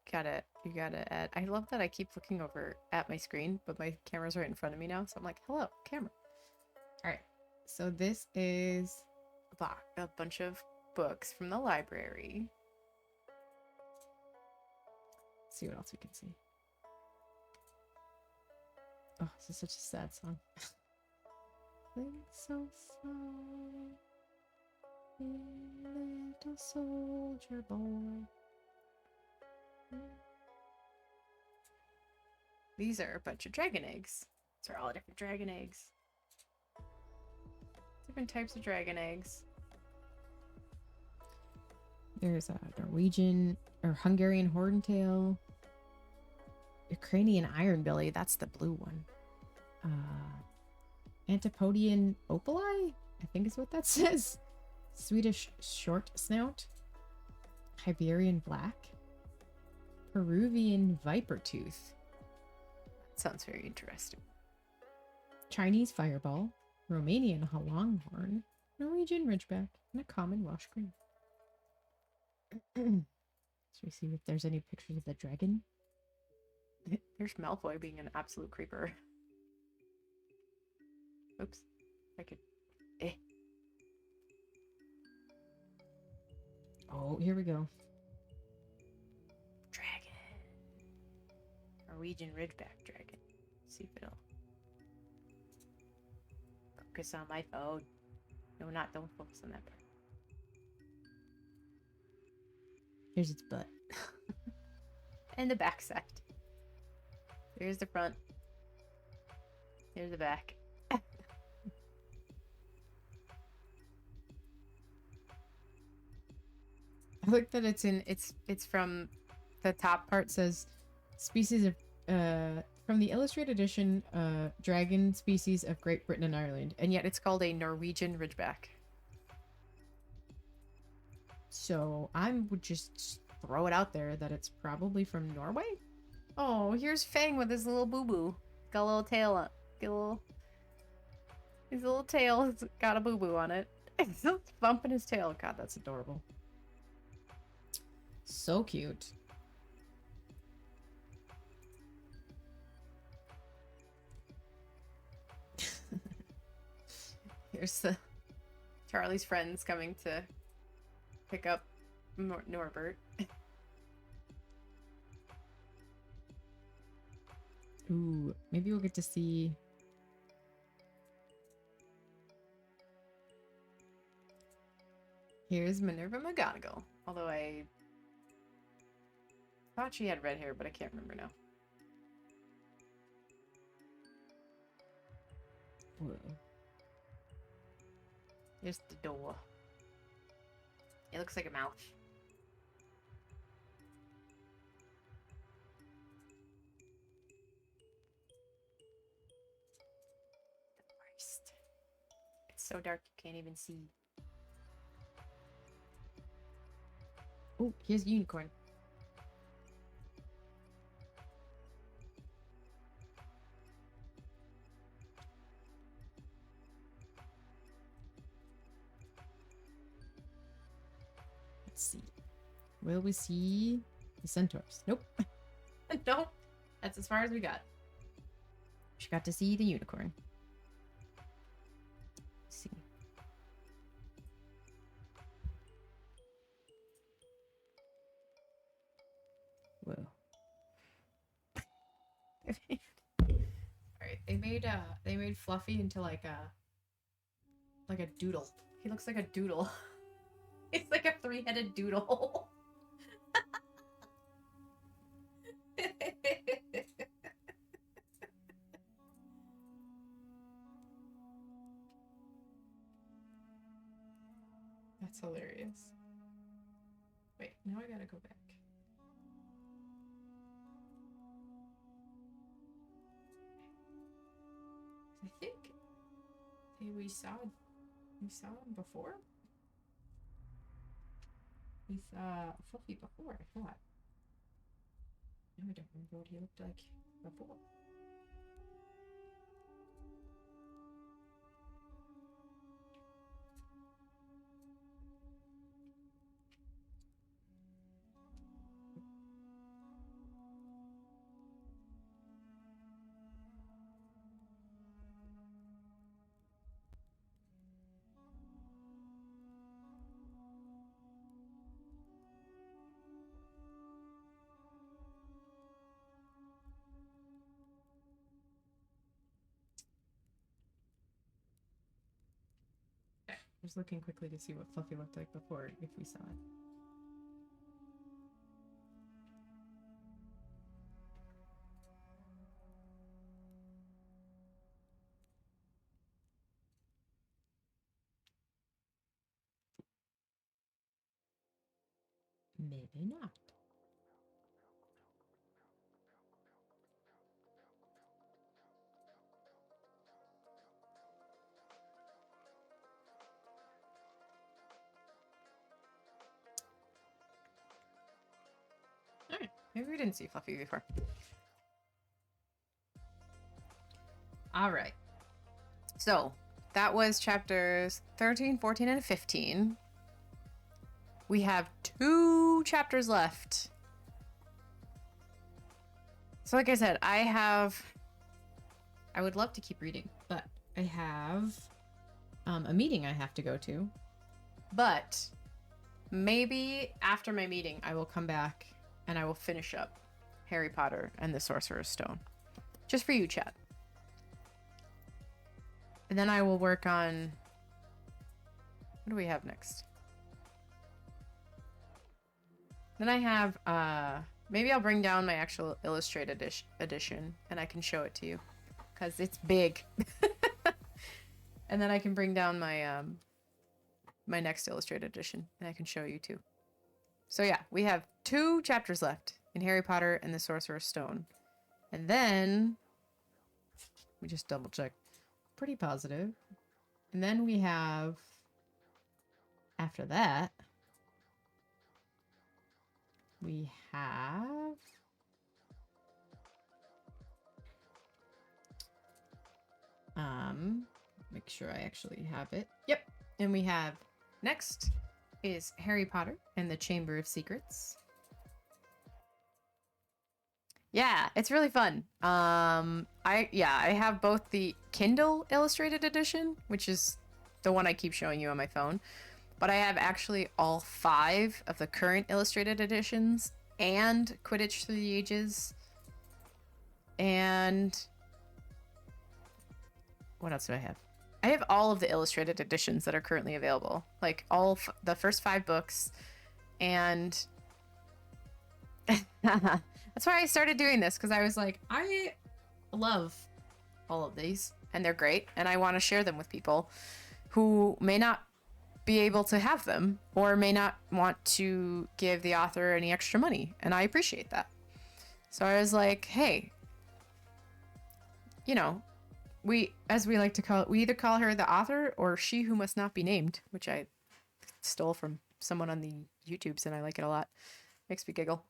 you gotta add, I love that I keep looking over at my screen, but my camera's right in front of me now, so I'm like, hello, camera. All right, so this is a bunch of books from the library. Let's see what else we can see. Oh, this is such a sad song. So slow, little soldier boy. These are a bunch of dragon eggs. These are all different dragon eggs. Different types of dragon eggs. There's a Norwegian or Hungarian horntail. Ukrainian ironbilly, that's the blue one. Antipodian opali, I think is what that says. Swedish short snout. Iberian black. Peruvian viper tooth. That sounds very interesting. Chinese fireball. Romanian longhorn. Norwegian ridgeback. And a common Welsh green. Should we see if there's any pictures of the dragon? There's Malfoy being an absolute creeper. Oops. I could... Eh. Oh, here we go. Dragon. Norwegian Ridgeback dragon. Let's see if it'll... Focus on my phone. No, don't focus on that part. Here's its butt. And the back side. Here's the front. Here's the back. I like that it's from the top part says species of from the illustrated edition dragon species of Great Britain and Ireland, and yet it's called a Norwegian Ridgeback. So I would just throw it out there that it's probably from Norway. Oh, here's Fang with his little boo-boo. Got a little tail on. His little tail has got a boo-boo on it. He's bumping his tail. God, that's adorable. So cute. Here's the Charlie's friends coming to pick up Norbert. Ooh, maybe we'll get to see... Here's Minerva McGonagall. Although I thought she had red hair, but I can't remember now. Whoa. Here's the door. It looks like a mouth. Christ. It's so dark you can't even see. Oh, here's the unicorn. Let's see. Will we see the centaurs? Nope. Nope. That's as far as we got. She got to see the unicorn. Let's see. Whoa. Alright, they made Fluffy into like a doodle. He looks like a doodle. It's like a three-headed doodle. That's hilarious. Wait, now I gotta go back. I think we saw him before. We saw Fluffy before, I thought. Now I don't remember what he looked like before. Just looking quickly to see what Fluffy looked like before, if we saw it. Maybe not. Alright, maybe we didn't see Fluffy before. Alright. So, that was chapters 13, 14, and 15. we have 2 chapters left. So like I said, I would love to keep reading, but I have a meeting I have to go to. But maybe after my meeting, I will come back and I will finish up Harry Potter and the Sorcerer's Stone. Just for you, chat. And then I will work on... What do we have next? Then I have... Maybe I'll bring down my actual illustrated edition and I can show it to you. Because it's big. And then I can bring down my my next illustrated edition and I can show you too. So yeah, we have 2 chapters left in Harry Potter and the Sorcerer's Stone. And then... We just double check. Pretty positive. And then we have... After that... We have... Make sure I actually have it. Yep. And we have... Next is Harry Potter and the Chamber of Secrets. Yeah, it's really fun. I have both the Kindle illustrated edition, which is the one I keep showing you on my phone, but I have actually all 5 of the current illustrated editions and Quidditch Through the Ages. And what else do I have? I have all of the illustrated editions that are currently available, like all the first 5 books, and that's why I started doing this, because I was like, I love all of these and they're great and I want to share them with people who may not be able to have them or may not want to give the author any extra money, and I appreciate that. So I was like, hey, you know, we, as we like to call it, we either call her the author or she who must not be named, which I stole from someone on the YouTubes and I like it a lot. Makes me giggle.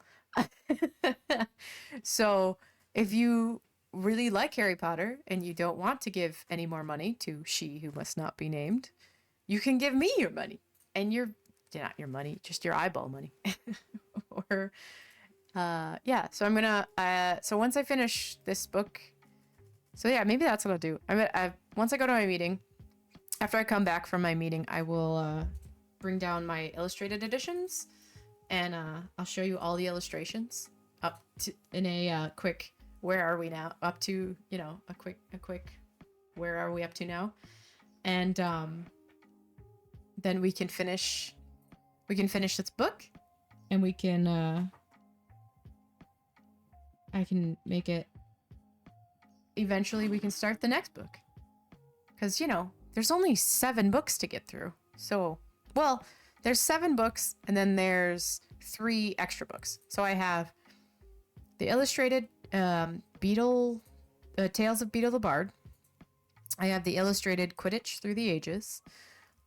So if you really like Harry Potter and you don't want to give any more money to she who must not be named, you can give me your money, and not your money, just your eyeball money. Or yeah, so I'm gonna so once I finish this book, so yeah, maybe that's what I'll do. Once I go to my meeting, after I come back from my meeting, I will bring down my illustrated editions, and I'll show you all the illustrations up to, in a quick where are we now, up to, you know, a quick where are we up to now, and then we can finish this book, and we can I can make it, eventually we can start the next book, because, you know, there's only 7 books to get through. So, well, there's 7 books and then there's 3 extra books. So I have the illustrated Tales of Beetle the Bard. I have the illustrated Quidditch Through the Ages,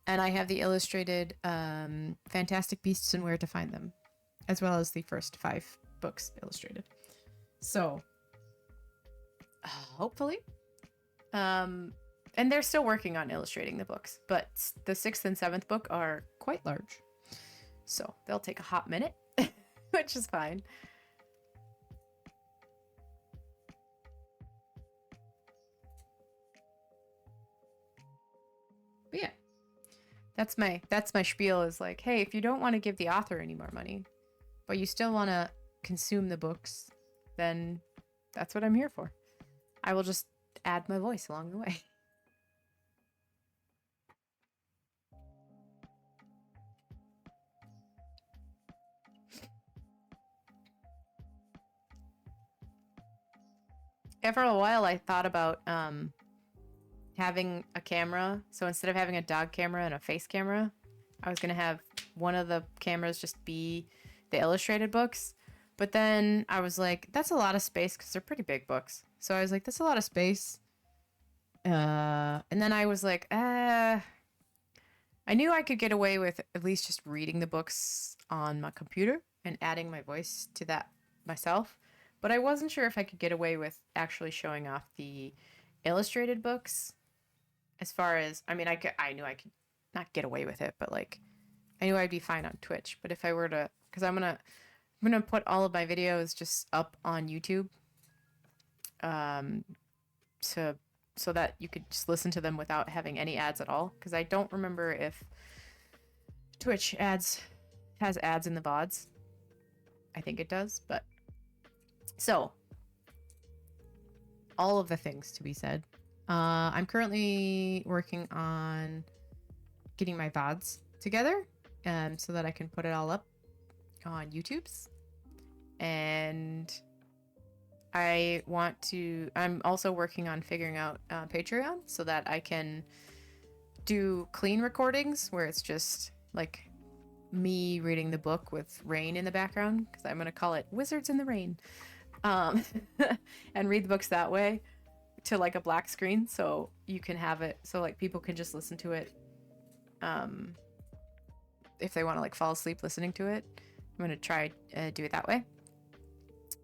and I have the illustrated Fantastic Beasts and Where to Find Them, as well as the first 5 books illustrated. So hopefully, and they're still working on illustrating the books, but the 6th and 7th book are quite large, so they'll take a hot minute, which is fine. But yeah, that's my spiel, is like, hey, if you don't want to give the author any more money, but you still want to consume the books, then that's what I'm here for. I will just add my voice along the way. After a while, I thought about having a camera. So instead of having a dog camera and a face camera, I was going to have one of the cameras just be the illustrated books. But then I was like, that's a lot of space, because they're pretty big books. So I was like, that's a lot of space. And then I was like, I knew I could get away with at least just reading the books on my computer and adding my voice to that myself. But I wasn't sure if I could get away with actually showing off the illustrated books. As far as, I mean, I knew I could not get away with it, but like I knew I'd be fine on Twitch, but if I were to, because I'm gonna put all of my videos just up on YouTube, to so that you could just listen to them without having any ads at all. Because I don't remember if Twitch has ads in the VODs. I think it does, but so all of the things to be said. I'm currently working on getting my VODs together, so that I can put it all up on YouTube's. And I'm also working on figuring out Patreon so that I can do clean recordings where it's just like me reading the book with rain in the background, because I'm going to call it Wizards in the Rain, and read the books that way to like a black screen, so you can have it so like people can just listen to it if they want to like fall asleep listening to it. I'm going to try do it that way.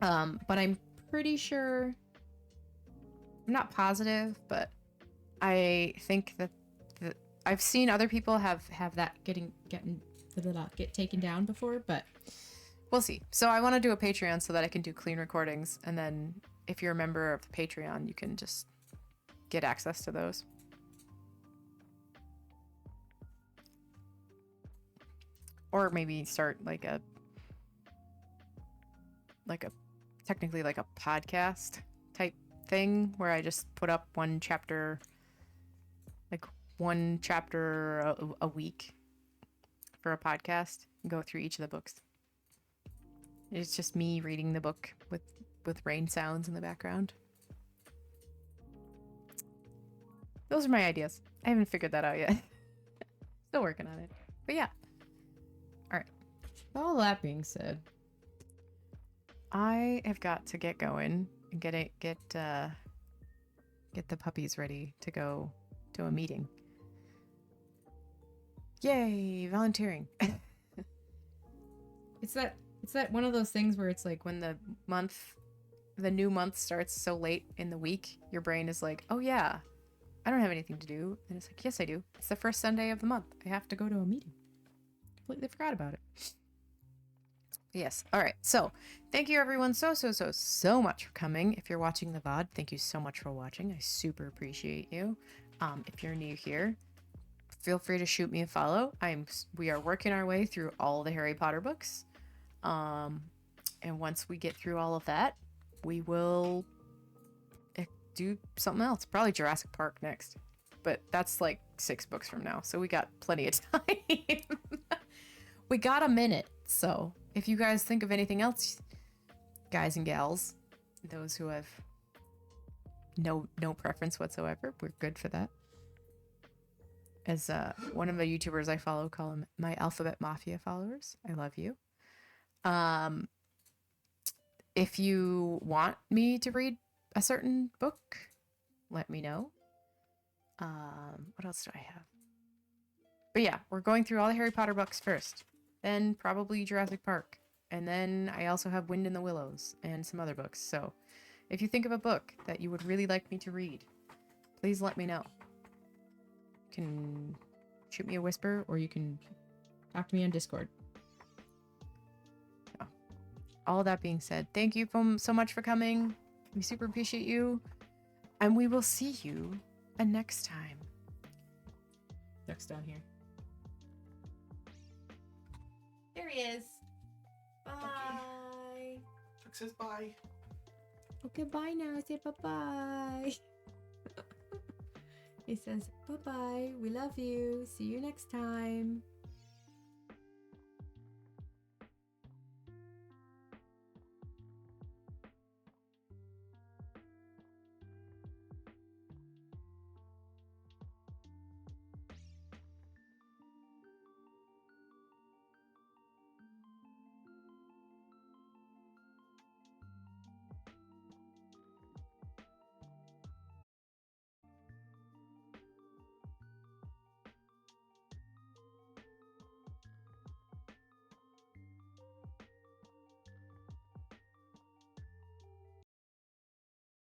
But I'm pretty sure, I'm not positive, but I think that I've seen other people have that get taken down before, but we'll see. So I want to do a Patreon so that I can do clean recordings, and then if you're a member of the Patreon, you can just get access to those. Or maybe start like a technically like a podcast type thing where I just put up one chapter a week for a podcast and go through each of the books. It's just me reading the book with rain sounds in the background. Those are my ideas. I haven't figured that out yet. Still working on it. But yeah. Alright. All that being said, I have got to get going and get the puppies ready to go to a meeting. Yay, volunteering. It's that one of those things where it's like when the new month starts so late in the week, your brain is like, oh yeah, I don't have anything to do. And it's like, yes, I do. It's the first Sunday of the month. I have to go to a meeting. Completely forgot about it. Yes. All right. So thank you everyone so much for coming. If you're watching the VOD, thank you so much for watching. I super appreciate you. If you're new here, feel free to shoot me a follow. We are working our way through all the Harry Potter books. And once we get through all of that, we will do something else. Probably Jurassic Park next. But that's like 6 books from now. So we got plenty of time. We got a minute. So if you guys think of anything else, guys and gals, those who have no preference whatsoever, we're good for that. As one of the YouTubers I follow call them my Alphabet Mafia followers. I love you. If you want me to read a certain book, let me know. What else do I have? But yeah, we're going through all the Harry Potter books first. Then probably Jurassic Park. And then I also have Wind in the Willows and some other books. So if you think of a book that you would really like me to read, please let me know. You can shoot me a whisper or you can talk to me on Discord. So, all that being said, thank you so much for coming. We super appreciate you. And we will see you next time. Duck's down here. There he is. Bye. Chuck says bye. Okay, bye now. Say bye-bye. He says bye-bye. We love you. See you next time.